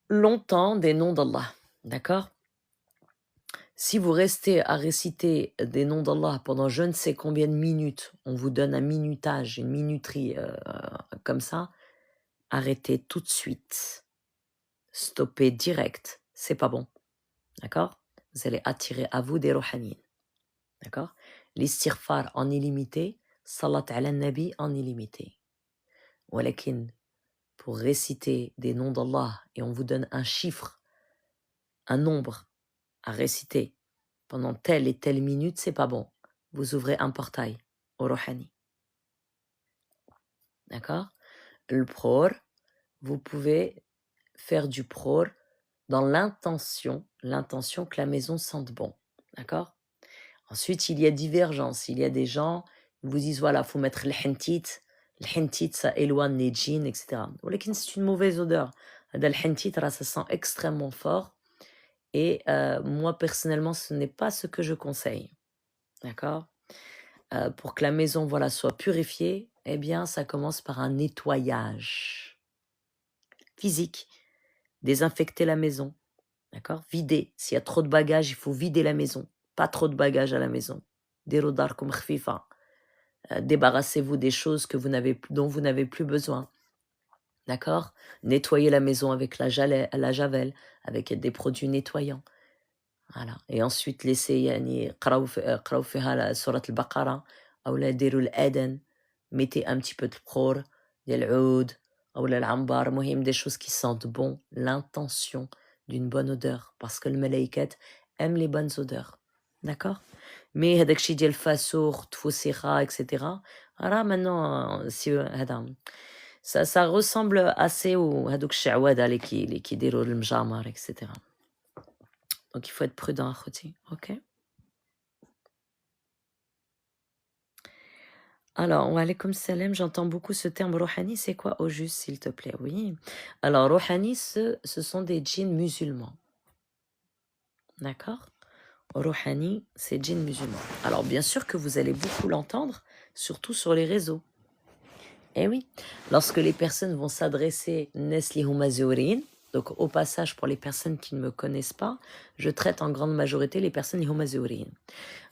longtemps des noms d'Allah, d'accord? Si vous restez à réciter des noms d'Allah pendant je ne sais combien de minutes, on vous donne un minutage, une minuterie comme ça, arrêtez tout de suite. Stoppez direct. C'est pas bon. D'accord? Vous allez attirer à vous des rohanines. D'accord? L'istighfar en illimité, salat ala nabi en illimité. Walakin, pour réciter des noms d'Allah et on vous donne un chiffre, un nombre à réciter pendant telle et telle minute, c'est pas bon. Vous ouvrez un portail au rohani. D'accord? Le pror, vous pouvez faire du pror dans l'intention que la maison sente bon. D'accord? Ensuite, il y a divergence. Il y a des gens qui vous disent, voilà, il faut mettre le hentit. Le hentit, ça éloigne les djinns, etc. C'est une mauvaise odeur. Le hentit, ça sent extrêmement fort. Et moi, personnellement, ce n'est pas ce que je conseille. D'accord? Pour que la maison voilà, soit purifiée, eh bien, ça commence par un nettoyage physique. Désinfecter la maison. D'accord? Vider. S'il y a trop de bagages, il faut vider la maison. Pas trop de bagages à la maison. Dérodar comme khfifa. Débarrassez-vous des choses dont vous n'avez plus besoin. D'accord? Nettoyez la maison avec la javel, avec des produits nettoyants. Voilà. Et ensuite, laissez yani, قراو فيها سورة البقرة أو لا ديروا الأذان. Mettez un petit peu de pror, ديال العود أو العنبر مهم des choses qui sentent bon, l'intention d'une bonne odeur parce que le malaïkat aime les bonnes odeurs. d'accord? Mais هداك الشي ديال فاسوق، تفوسيخة etc. راه maintenant هذا ça ressemble assez au هادوك الشعوذة اللي كيديروا المجامر etc. Donc il faut être prudent أخوتي، OK؟ Alors, wa alaykoum salam, j'entends beaucoup ce terme rohani, c'est quoi au juste, s'il te plaît? Oui. Alors, rohani, ce sont des djinns musulmans, d'accord? Rohani, c'est djinns musulmans. Alors, bien sûr que vous allez beaucoup l'entendre, surtout sur les réseaux. Eh oui, lorsque les personnes vont s'adresser Nesli Humazourin, donc au passage, pour les personnes qui ne me connaissent pas, je traite en grande majorité les personnes Humazourin.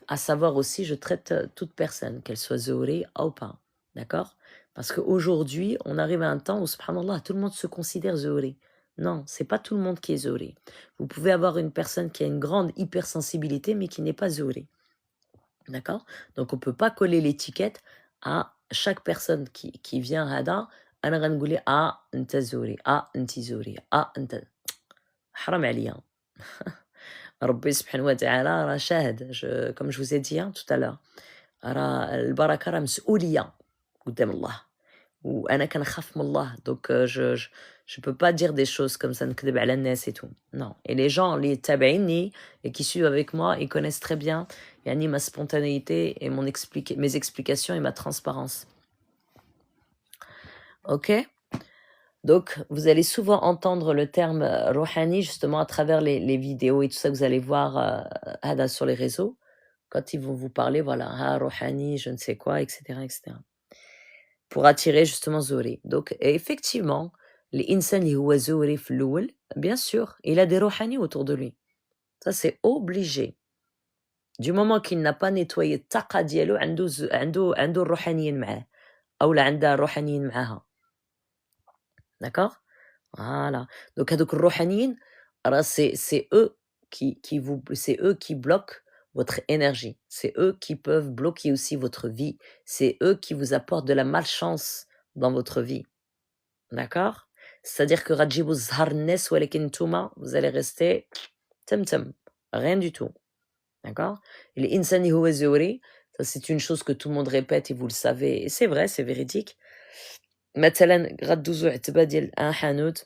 À savoir aussi, je traite toute personne, qu'elle soit zouri ou pas. D'accord? Parce qu'aujourd'hui, on arrive à un temps où, subhanallah, tout le monde se considère zouri. Non, c'est pas tout le monde qui est zouri. Vous pouvez avoir une personne qui a une grande hypersensibilité, mais qui n'est pas zouri. D'accord? Donc, on peut pas coller l'étiquette à chaque personne qui vient hada. أنا غنقول لي أنت زوري أنت زوري أنت حرام عليا. ربي سبحانه وتعالى راه شاهد comme je vous ai dit tout à l'heure راه البركة راه مسؤولية قدام الله وأنا كنخاف من الله donc je peux pas dire des choses comme ça نكذب على الناس et tout non et les gens اللي تابعيني et qui suivent avec moi ils connaissent très bien يعني ma spontanéité et mes explications et ma transparence. Ok? Donc, vous allez souvent entendre le terme rohani justement à travers les vidéos et tout ça que vous allez voir sur les réseaux, quand ils vont vous parler, voilà, rohani, je ne sais quoi, etc., etc. Pour attirer justement Zouri. Donc, effectivement, les insan li huwa Zouri flouel, bien sûr, il a des rohani autour de lui. Ça, c'est obligé. Du moment qu'il n'a pas nettoyé taqa dialo, عنده rohaniyin معاه, ou la عندها rohaniyin معاها. D'accord? Voilà. Donc, هادوك الروحانيين, alors c'est eux c'est eux qui bloquent votre énergie. C'est eux qui peuvent bloquer aussi votre vie. C'est eux qui vous apportent de la malchance dans votre vie. D'accord? C'est-à-dire que غتجيبوا الزهر الناس ولكن نتوما vous allez rester تمتم. Rien du tout. D'accord? Et الإنسان اللي هو زوري, ça c'est une chose que tout le monde répète et vous le savez. Et c'est vrai, c'est véridique. مثلا غدوزو عتبة ديال un حانوت,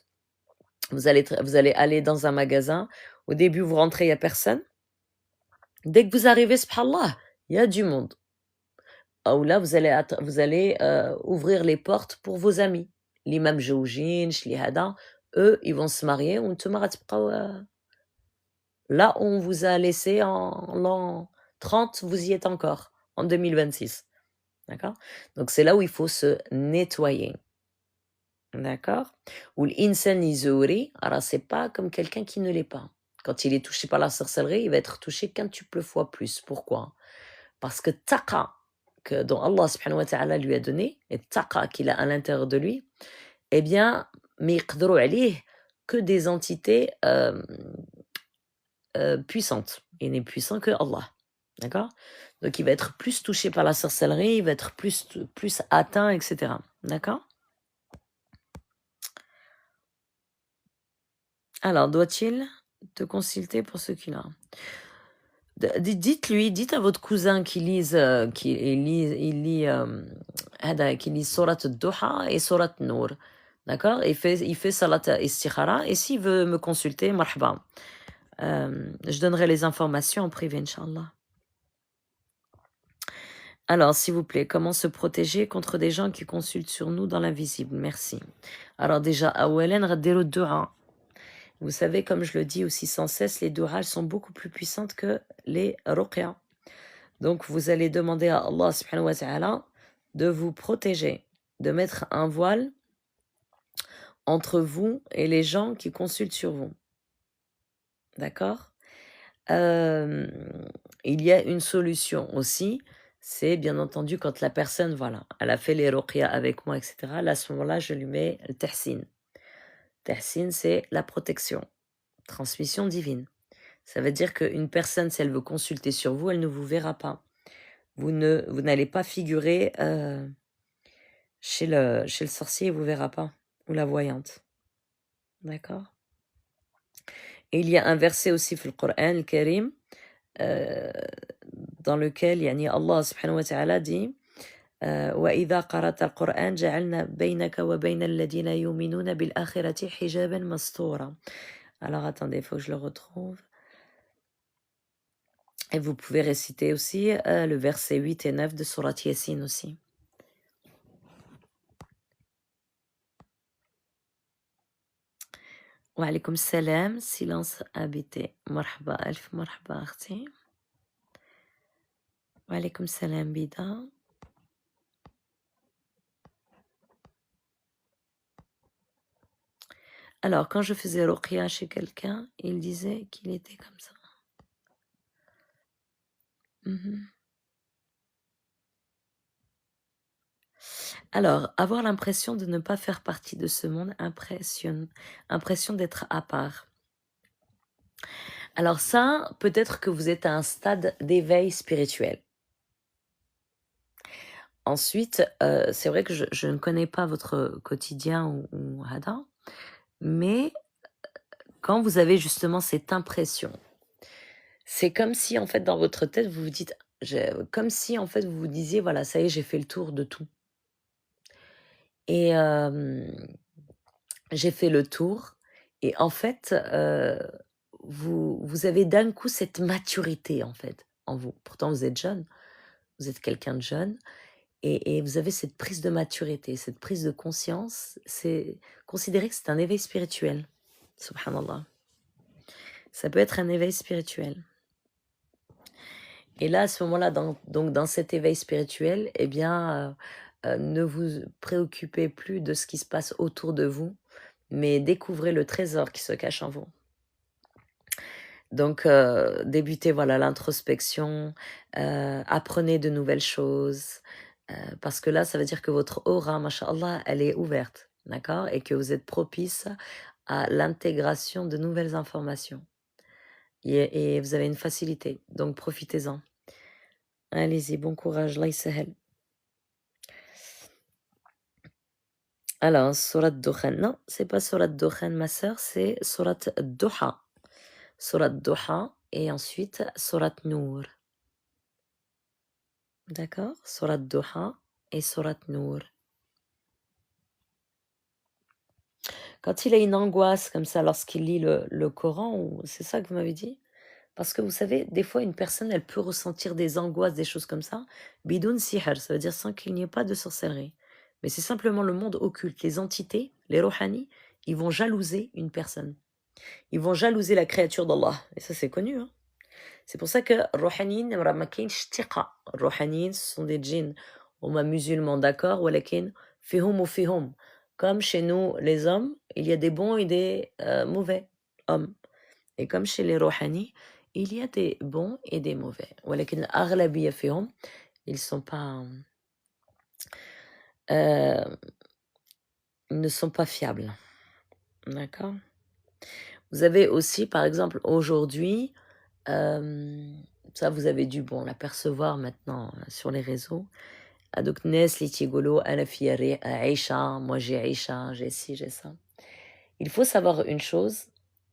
vous allez aller dans un magasin. Au début, vous rentrez, il n'y a personne. Dès que vous arrivez, subhanallah, il y a du monde. Ou là, vous allez ouvrir les portes pour vos amis. L'imam Joujin, Shlihada, eux, ils vont se marier. Là où on vous a laissé en l'an 30, vous y êtes encore, en 2026. D'accord? Donc, c'est là où il faut se nettoyer. D'accord? Ou l'insan izouri, alors c'est pas comme quelqu'un qui ne l'est pas. Quand il est touché par la sorcellerie, il va être touché quintuple fois plus. Pourquoi? Parce que taqa, dont Allah subhanahu wa ta'ala lui a donné, et taqa qu'il a à l'intérieur de lui, eh bien, mais يقدروا عليه que des entités puissantes. Il n'est puissant que Allah. D'accord? Donc il va être plus touché par la sorcellerie, il va être plus atteint, etc. D'accord? Alors, doit-il te consulter pour ce qu'il a? Dites à votre cousin qui lit Surat al-Duha et Surat Nour. D'accord? Il fait Salat Istikhara. Et s'il veut me consulter, marhaba. Je donnerai les informations en privé, Inch'Allah. Alors, s'il vous plaît, comment se protéger contre des gens qui consultent sur nous dans l'invisible? Merci. Alors déjà, awalen raddiru du'a. Vous savez, comme je le dis aussi sans cesse, les du'a sont beaucoup plus puissantes que les ruqya. Donc, vous allez demander à Allah subhanahu wa ta'ala de vous protéger, de mettre un voile entre vous et les gens qui consultent sur vous. D'accord? Il y a une solution aussi, c'est bien entendu quand la personne, voilà, elle a fait les ruqya avec moi, etc. Là, à ce moment-là, je lui mets le tahsin. Tahsin, c'est la protection, transmission divine. Ça veut dire qu'une personne, si elle veut consulter sur vous, elle ne vous verra pas. Vous n'allez pas figurer chez le sorcier, il ne vous verra pas, ou la voyante. D'accord? Et il y a un verset aussi dans le Coran, le Karim, euh, dans lequel yani, Allah subhanahu wa ta'ala dit وَإِذَا قَرَأْتَ الْقُرْآنَ جَعَلْنَا بَيْنَكَ وَبَيْنَ الَّذِينَ يُؤْمِنُونَ بِالْآخِرَةِ حِجَابًا مَسْتُورًا. Alors attendez, il faut que je le retrouve. Et vous pouvez réciter aussi le verset 8 et 9 de Surat Yassine aussi. Wa alaykoum salam, silence habité. Marhaba, alf marhaba akhti. Wa alaykoum salam bida. Alors, quand je faisais ruqya chez quelqu'un, il disait qu'il était comme ça. Mhm. Alors, avoir l'impression de ne pas faire partie de ce monde impression d'être à part. Alors ça, peut-être que vous êtes à un stade d'éveil spirituel. Ensuite, c'est vrai que je ne connais pas votre quotidien ou Hada, mais quand vous avez justement cette impression, c'est comme si en fait dans votre tête vous vous dites, comme si en fait vous vous disiez voilà ça y est j'ai fait le tour de tout et j'ai fait le tour et en fait vous avez d'un coup cette maturité en fait en vous. Pourtant vous êtes jeune, vous êtes quelqu'un de jeune et vous avez cette prise de maturité, cette prise de conscience. C'est considéré que c'est un éveil spirituel. Subhanallah. Ça peut être un éveil spirituel. Et là, à ce moment-là, donc dans cet éveil spirituel, eh bien, ne vous préoccupez plus de ce qui se passe autour de vous, mais découvrez le trésor qui se cache en vous. Donc, débutez voilà, l'introspection, apprenez de nouvelles choses, parce que là, ça veut dire que votre aura, masha'Allah, elle est ouverte, d'accord? Et que vous êtes propice à l'intégration de nouvelles informations. Et vous avez une facilité, donc profitez-en. Allez-y, bon courage, Allah yasahel. Alors, Surat Dukhan, non, c'est pas Surat Dukhan, ma sœur, c'est Surat Duha. Surat Duha et ensuite Surat Nour. D'accord? Surat Duha et Surat Nour. Quand il a une angoisse comme ça lorsqu'il lit le Coran, c'est ça que vous m'avez dit? Parce que vous savez, des fois, une personne, elle peut ressentir des angoisses, des choses comme ça. Bidoun sihr, ça veut dire sans qu'il n'y ait pas de sorcellerie. Mais c'est simplement le monde occulte. Les entités, les rohani, ils vont jalouser une personne. Ils vont jalouser la créature d'Allah. Et ça, c'est connu. Hein. C'est pour ça que rohanin, rohanin, ce sont des djinns. On m'a musulmans, d'accord, walakin, fihum ou fihum. Comme chez nous, les hommes, il y a des bons et des mauvais hommes. Et comme chez les rohani, il y a des bons et des mauvais. Walakin aghlabiya fihum, ils sont pas... ils ne sont pas fiables. D'accord? Vous avez aussi, par exemple, aujourd'hui, ça vous avez dû l'apercevoir maintenant sur les réseaux. Donc, Nes, Litigolo, Anafiyari, Aïcha, moi j'ai Aïcha, j'ai ci, j'ai ça. Il faut savoir une chose,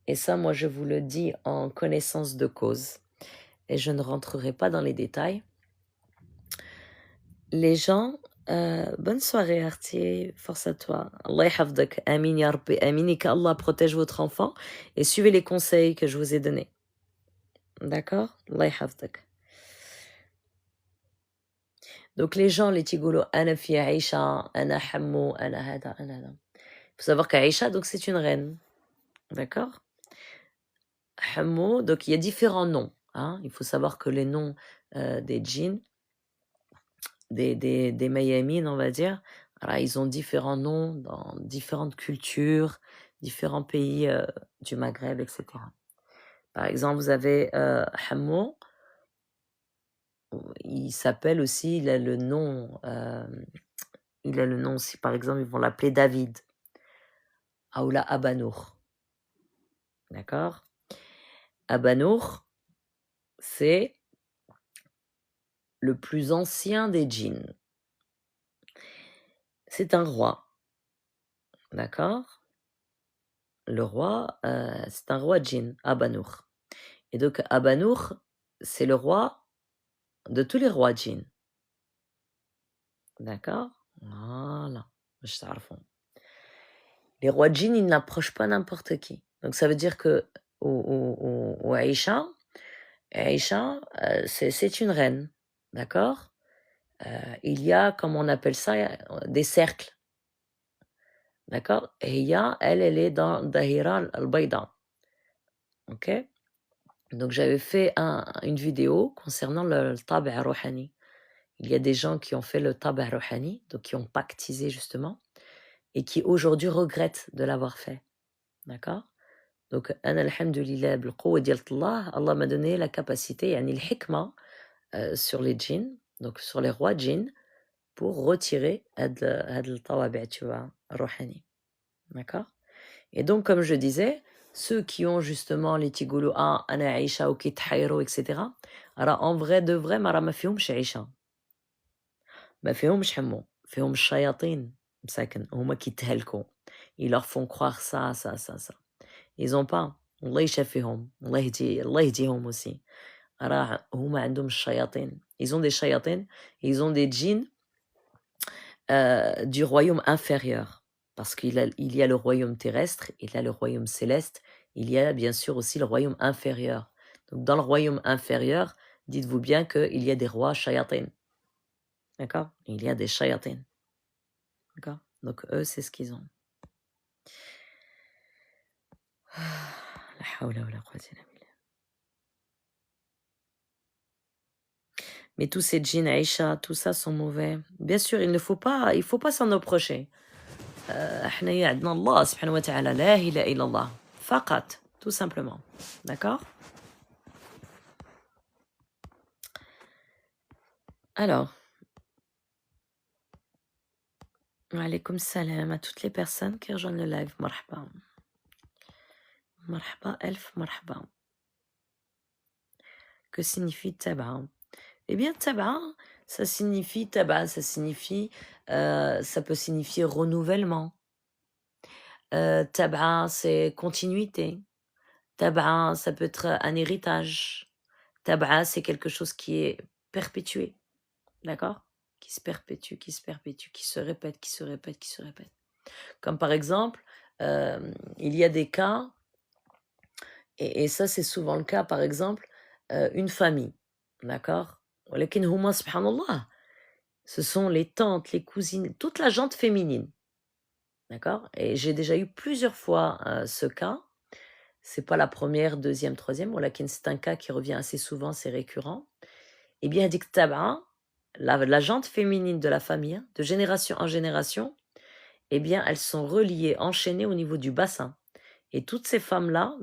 et ça, moi je vous le dis en connaissance de cause, et je ne rentrerai pas dans les détails. Les gens, bonne soirée Artie, force à toi. Allah yhafdak, amin ya rabbi, amin, et qu'Allah protège votre enfant, et suivez les conseils que je vous ai donnés. D'accord? Allah yhafdak. Donc les gens, les tigolos, ana fi Aïcha, ana Hammou, ana hada, ana hada. Il faut savoir qu'Aïcha, donc c'est une reine. D'accord? Hammou, donc il y a différents noms. Hein? Il faut savoir que les noms des djinns, des mayamines, on va dire, voilà, ils ont différents noms dans différentes cultures, différents pays du Maghreb, etc. Par exemple, vous avez Hammou, il s'appelle aussi, il a le nom aussi, par exemple, ils vont l'appeler David. Aoula Abanour. D'accord? Abanour, c'est le plus ancien des djinns. C'est un roi. D'accord? Le roi, c'est un roi djinn, Abanour. Et donc, Abanour, c'est le roi de tous les rois djinns. D'accord? Voilà. باش تعرفوا. Les rois djinns, ils n'approchent pas n'importe qui. Donc ça veut dire que ou Aïcha, Aïcha, c'est une reine. D'accord? Il y a, comme on appelle ça, des cercles. D'accord? Et il y a, elle est dans Dahira al-Bayda. Ok? Donc j'avais fait une vidéo concernant le Tabi' Rouhani. Il y a des gens qui ont fait le Tabi' Rouhani, donc qui ont pactisé justement, et qui aujourd'hui regrettent de l'avoir fait. D'accord? Donc, أنا الحمد لله بالقوة ديال الله, Allah m'a donné la capacité, يعني الحكمة, sur les djinns, donc sur les rois djinns, pour retirer هاد الطوابع, tu vois, rouhani. D'accord? Et donc, comme je disais, ceux qui ont justement les tigoulou, أنا عايشة ou qui تحيروا, etc. Alors, en vrai de vrai, ما فيهمش عيشة. ما فيهمش حمو. فيهم الشياطين مساكن. هما كيتهلكوا. Ils leur font croire ça, ça, ça, ça. Ils ont pas. الله يشافيهم. الله يهديهم aussi. راه هما عندهم الشياطين. Ils ont des shayatin, ils ont des djinns du royaume inférieur. Parce qu'il y a le royaume terrestre, il y a le royaume céleste, il y a bien sûr aussi le royaume inférieur. Donc dans le royaume inférieur, dites-vous bien qu'il y a des rois shayatin. D'accord? Il y a des shayatin. D'accord? Donc eux, c'est ce qu'ils ont. La hawla wa la quwwata illa billah. Mais tous ces djinns, Aïcha, tout ça sont mauvais. Bien sûr, il faut pas s'en approcher. حنايا عندنا الله سبحانه وتعالى لا إله إلا الله فقط, tout simplement. D'accord? Alors, alaykoum salam à toutes les personnes qui rejoignent le live. Marhaba. Marhaba, elf marhaba. Que signifie tab'a? Eh bien, tab'a, ça signifie, ça peut signifier renouvellement. Tab'a, c'est continuité. Tab'a, ça peut être un héritage. Tab'a, c'est quelque chose qui est perpétué. D'accord? Qui se perpétue, qui se perpétue, qui se répète, qui se répète, qui se répète. Comme par exemple, il y a des cas, et ça c'est souvent le cas, par exemple, une famille. D'accord? ولكن هما سبحان الله, ce sont les tantes, les cousines, toute la gente féminine. D'accord? Et j'ai déjà eu plusieurs fois ce cas. C'est pas la première, deuxième, troisième, ولكن c'est un cas qui revient assez souvent, c'est récurrent. Eh bien, dit que Tab'a, la gente féminine de la famille, de génération en génération, eh bien, elles sont reliées, enchaînées au niveau du bassin. Et toutes ces femmes-là,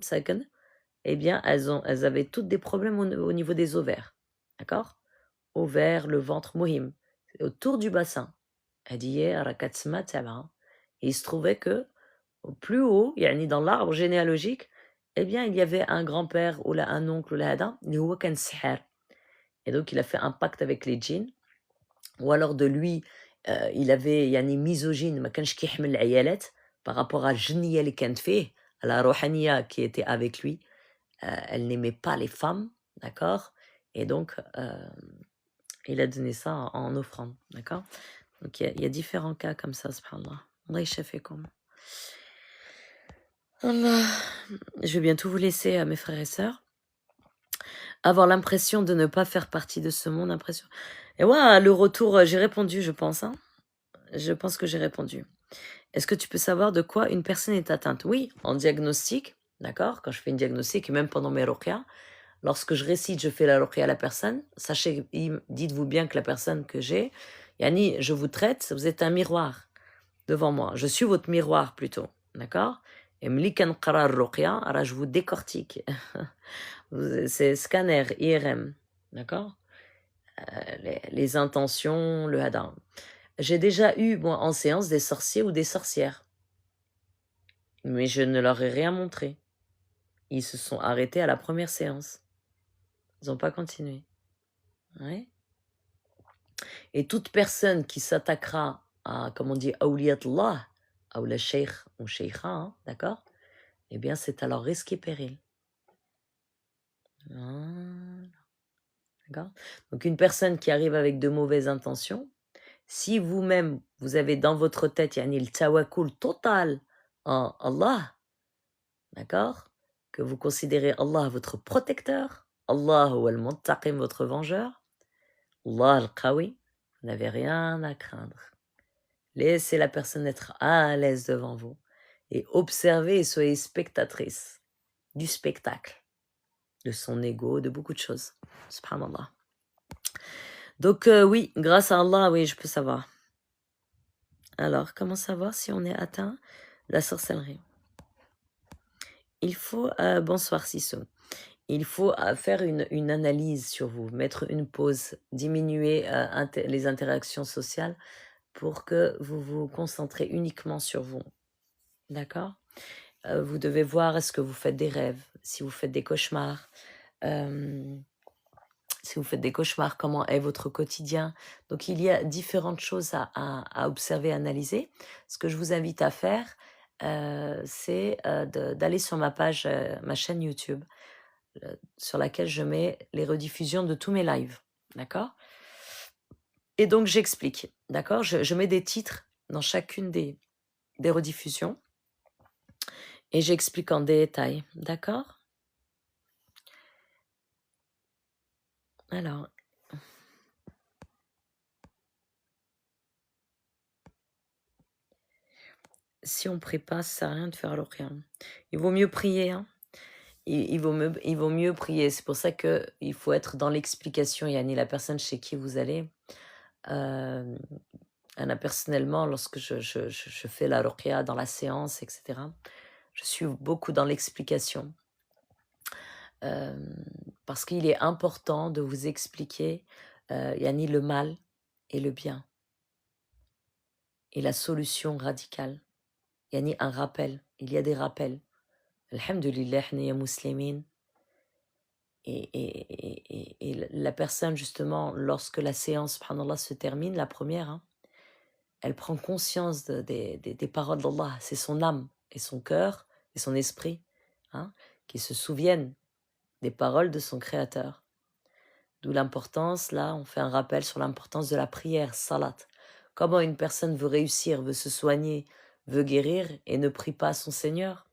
eh bien, elles avaient toutes des problèmes au niveau des ovaires. D'accord? Ovaires, le ventre, mohim, autour du bassin. Elle dit, et il se trouvait que, au plus haut, yani dans l'arbre généalogique, eh bien, il y avait un grand-père ou là, un oncle ou là, et donc, il a fait un pacte avec les djinns. Ou alors de lui, il avait يعني misogyne, ما كانش كيحمل العيالات par rapport à الجنية اللي كانت فيه, à la روحانية qui était avec lui. Elle n'aimait pas les femmes, d'accord? Et donc, il a donné ça en offrande, d'accord? Donc, il y a différents cas comme ça, subhanallah. Allah yashafikoum. Allah. Je vais bientôt vous laisser, mes frères et sœurs. Avoir l'impression de ne pas faire partie de ce monde, impression. Et ouais, le retour, j'ai répondu, je pense, hein. Je pense que j'ai répondu. Est-ce que tu peux savoir de quoi une personne est atteinte? Oui, en diagnostic, d'accord? Quand je fais une diagnostic, et même pendant mes ruqya, lorsque je récite, je fais la ruqya à la personne, sachez, dites-vous bien que la personne que j'ai, yani, je vous traite, vous êtes un miroir devant moi. Je suis votre miroir plutôt, d'accord? Et mlikan qara ruqya, alors je vous décortique. C'est scanner, IRM, d'accord? Les intentions, le hadar. J'ai déjà eu, moi, en séance, des sorciers ou des sorcières. Mais je ne leur ai rien montré. Ils se sont arrêtés à la première séance. Ils n'ont pas continué. Ouais. Et toute personne qui s'attaquera à, comme on dit, awliyatullah, ou la sheikh ou sheikha, hein, d'accord? Eh bien, c'est alors risque et péril. Voilà. D'accord? Donc une personne qui arrive avec de mauvaises intentions, si vous-même, vous avez dans votre tête, yani le tawakkul total en Allah, d'accord? Que vous considérez Allah votre protecteur, Allah ou al-Muntaqim votre vengeur, Allah al-Qawi, vous n'avez rien à craindre. Laissez la personne être à l'aise devant vous et observez et soyez spectatrice du spectacle, de son ego, de beaucoup de choses. Subhanallah. Donc oui, grâce à Allah, oui, je peux savoir. Alors, comment savoir si on est atteint de la sorcellerie? Il faut, bonsoir Sissou, il faut faire une analyse sur vous, mettre une pause, diminuer les interactions sociales pour que vous vous concentrez uniquement sur vous. D'accord? Vous devez voir est-ce que vous faites des rêves, si vous faites des cauchemars. Si vous faites des cauchemars, comment est votre quotidien? Donc, il y a différentes choses à observer, à analyser. Ce que je vous invite à faire, c'est d'aller sur ma page, ma chaîne YouTube, sur laquelle je mets les rediffusions de tous mes lives. D'accord? Et donc, j'explique. D'accord? Je mets des titres dans chacune des rediffusions et j'explique en détail. D'accord? Alors, si on prie pas, ça sert à rien de faire le rien. Il vaut mieux prier, hein. Il vaut mieux prier. C'est pour ça qu'il faut être dans l'explication. Yani la personne chez qui vous allez. Anna, personnellement, lorsque je fais la ruqya dans la séance, etc., je suis beaucoup dans l'explication. Parce qu'il est important de vous expliquer yani le mal et le bien. Et la solution radicale. Yani un rappel. Il y a des rappels. Alhamdulillah, niya muslimin. Et la personne, justement, lorsque la séance, subhanallah, se termine, la première, hein, elle prend conscience des paroles d'Allah. C'est son âme et son cœur et son esprit hein, qui se souviennent des paroles de son Créateur. D'où l'importance, là, on fait un rappel sur l'importance de la prière, salat. Comment une personne veut réussir, veut se soigner, veut guérir et ne prie pas son Seigneur?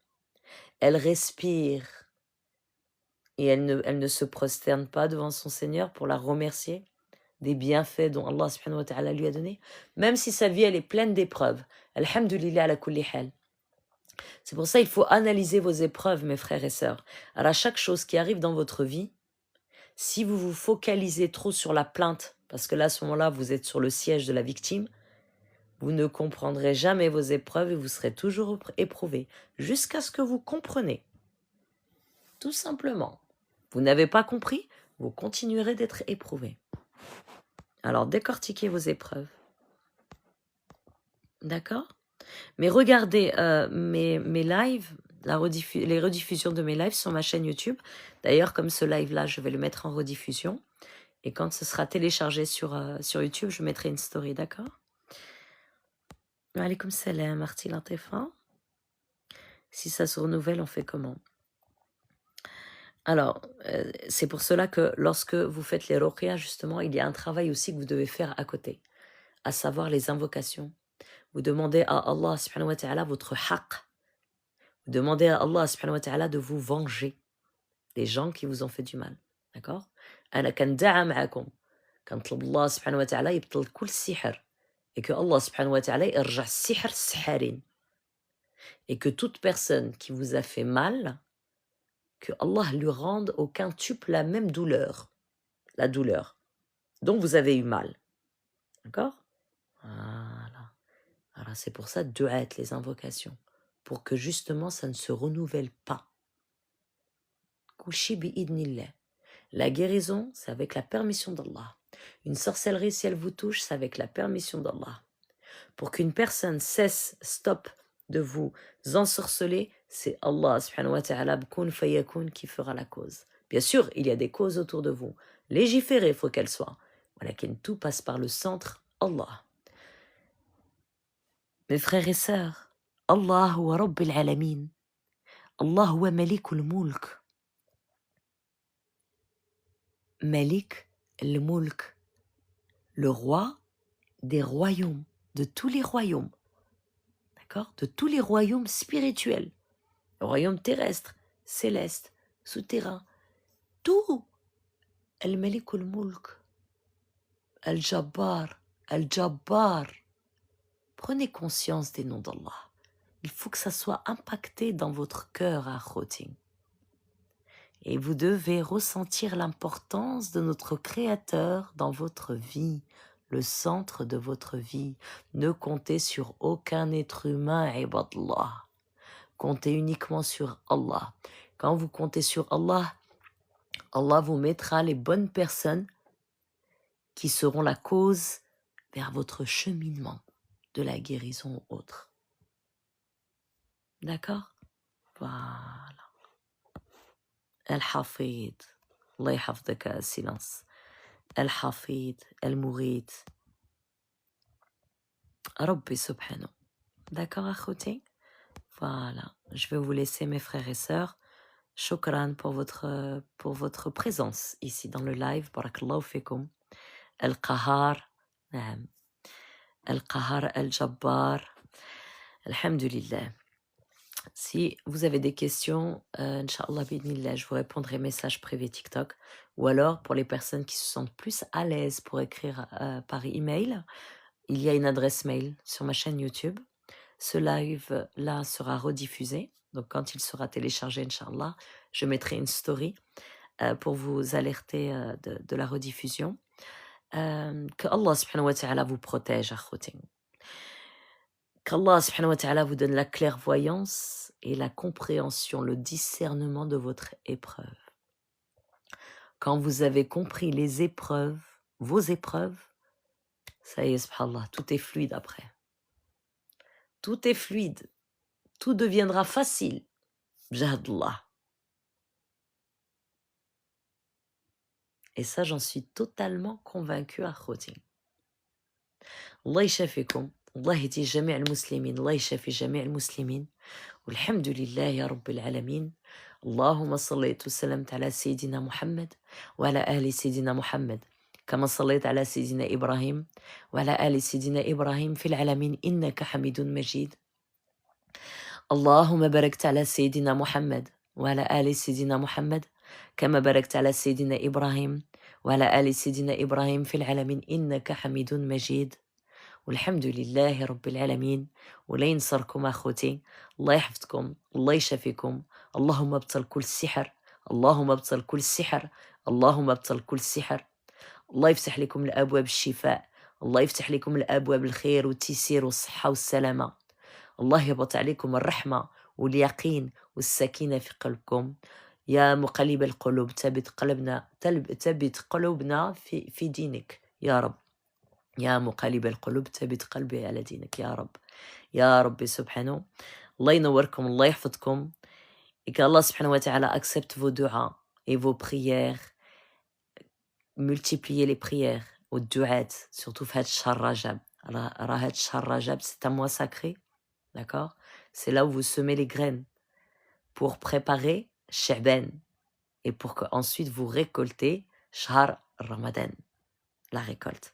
Elle respire et elle ne se prosterne pas devant son Seigneur pour la remercier des bienfaits dont Allah subhanahu wa ta'ala lui a donné, même si sa vie elle est pleine d'épreuves. Alhamdulillah ala kulli hal. C'est pour ça qu'il faut analyser vos épreuves, mes frères et sœurs. Alors à chaque chose qui arrive dans votre vie, si vous vous focalisez trop sur la plainte, parce que là à ce moment-là vous êtes sur le siège de la victime, vous ne comprendrez jamais vos épreuves et vous serez toujours éprouvé, jusqu'à ce que vous compreniez. Tout simplement. Vous n'avez pas compris, vous continuerez d'être éprouvé. Alors décortiquez vos épreuves. D'accord? Mais regardez mes lives, les rediffusions de mes lives sur ma chaîne YouTube. D'ailleurs, comme ce live-là, je vais le mettre en rediffusion. Et quand ce sera téléchargé sur YouTube, je mettrai une story, d'accord? Wa alaykoum salam, Marty Lantefa. Si ça se renouvelle, on fait comment? Alors, c'est pour cela que lorsque vous faites les ruqya, justement, il y a un travail aussi que vous devez faire à côté, à savoir les invocations. Vous demandez à Allah subhanahu wa ta'ala votre haqq. Vous demandez à Allah subhanahu wa ta'ala de vous venger des gens qui vous ont fait du mal. D'accord? أنا كندعى معكم كنطلب الله سبحانه وتعالى يبطل كل السحر et que Allah subhanahu wa ta'ala يرجع السحر السحارين et que toute personne qui vous a fait mal que Allah lui rende au quintuple la même douleur, la douleur dont vous avez eu mal. D'accord? Voilà. Alors c'est pour ça du'at, les invocations, pour que justement ça ne se renouvelle pas. Kushi bi'idnillah. La guérison, c'est avec la permission d'Allah. Une sorcellerie, si elle vous touche, c'est avec la permission d'Allah. Pour qu'une personne cesse, stop de vous ensorceler, c'est Allah subhanahu wa ta'ala bkoun fayakun qui fera la cause. Bien sûr, il y a des causes autour de vous. Légiférer, il faut qu'elles soient. Voilà, tout passe par le centre, Allah. Mes frères et sœurs, Allah huwa Rabbil alamin. Allah huwa Malikul Mulk. Malik الملك, le roi des royaumes, de tous les royaumes, d'accord, de tous les royaumes spirituels, le royaume terrestre, céleste, souterrain, tout. الملك الملك, الجبار, الجبار. Prenez conscience des noms d'Allah. Il faut que ça soit impacté dans votre cœur, Akhotim. Et vous devez ressentir l'importance de notre Créateur dans votre vie, le centre de votre vie. Ne comptez sur aucun être humain, ibadallah. Comptez uniquement sur Allah. Quand vous comptez sur Allah, Allah vous mettra les bonnes personnes qui seront la cause vers votre cheminement de la guérison ou autre. D'accord? Voilà. Al-Hafid. Allah yahfadaka, silence. Al-Hafid, Al-Mourid. Rabbi subhanahu. D'accord, akhouti? Voilà. Je vais vous laisser, mes frères et sœurs. Shukran pour votre présence ici dans le live. Barakallahu fikum. Al-Qahar. Naam. Al-Qahar, Al-Jabbar. Alhamdulillah. Si vous avez des questions, Inch'Allah, bidnillah, je vous répondrai message privé TikTok. Ou alors, pour les personnes qui se sentent plus à l'aise pour écrire par email, il y a une adresse mail sur ma chaîne YouTube. Ce live-là sera rediffusé. Donc, quand il sera téléchargé, Inch'Allah, je mettrai une story pour vous alerter de la rediffusion. Que Allah subhanahu wa ta'ala vous protège, akhoutin. Qu'Allah subhanahu wa ta'ala vous donne la clairvoyance et la compréhension, le discernement de votre épreuve. Quand vous avez compris les épreuves, vos épreuves, ça y est, subhanallah, tout est fluide après. Tout est fluide. Tout deviendra facile. Bjahadallah. Et ça, j'en suis totalement convaincue, akhouti. Allah yashafikum. Allah yahdi jami' al-muslimin. Allah yashafi jami' al-muslimin. والحمد لله يا رب العالمين. اللهم صل وسلمت على سيدنا محمد وعلى آل سيدنا محمد كما صليت على سيدنا إبراهيم وعلى آل سيدنا إبراهيم في العالمين إنك حميد مجيد. اللهم باركت على سيدنا محمد وعلى آل سيدنا محمد كما باركت على سيدنا إبراهيم وعلى آل سيدنا إبراهيم في العالمين إنك حميد مجيد. والحمد لله رب العالمين. ولا ينصركم أخوتي. الله يحفظكم. الله يشافيكم. اللهم ابطل كل السحر. اللهم ابطل كل السحر. اللهم ابطل كل السحر. الله يفتح لكم الأبواب الشفاء. الله يفتح لكم الأبواب الخير والتيسير والصحة والسلامة. الله يبط عليكم الرحمة واليقين والسكينة في قلبكم. يا مقلب القلوب ثبت قلوبنا في دينك يا رب. يا مقلب القلوب ثبت قلبي على دينك يا رب. يا ربي سبحانه. الله ينوركم. الله يحفظكم. Et qu'Allah subhanahu wa ta'ala accepte vos du'as et vos prières. Multipliez les prières aux du'at, surtout faites Shahr Rajab. Rahat Shahr Rajab, c'est un mois sacré. D'accord? C'est là où vous semez les graines pour préparer Sha'ban et pour qu'ensuite vous récoltez Shahr Ramadan. La récolte.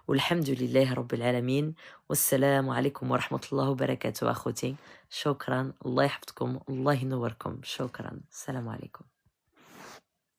Walhamdulillahi Rabbil Alamin. Wassalamu alaikum wa rahmatullahi wa barakatuh, akhouti. Shukran. Allah yahfadkoum. Allah yinawwarkoum. Shukran. Salam alaikum.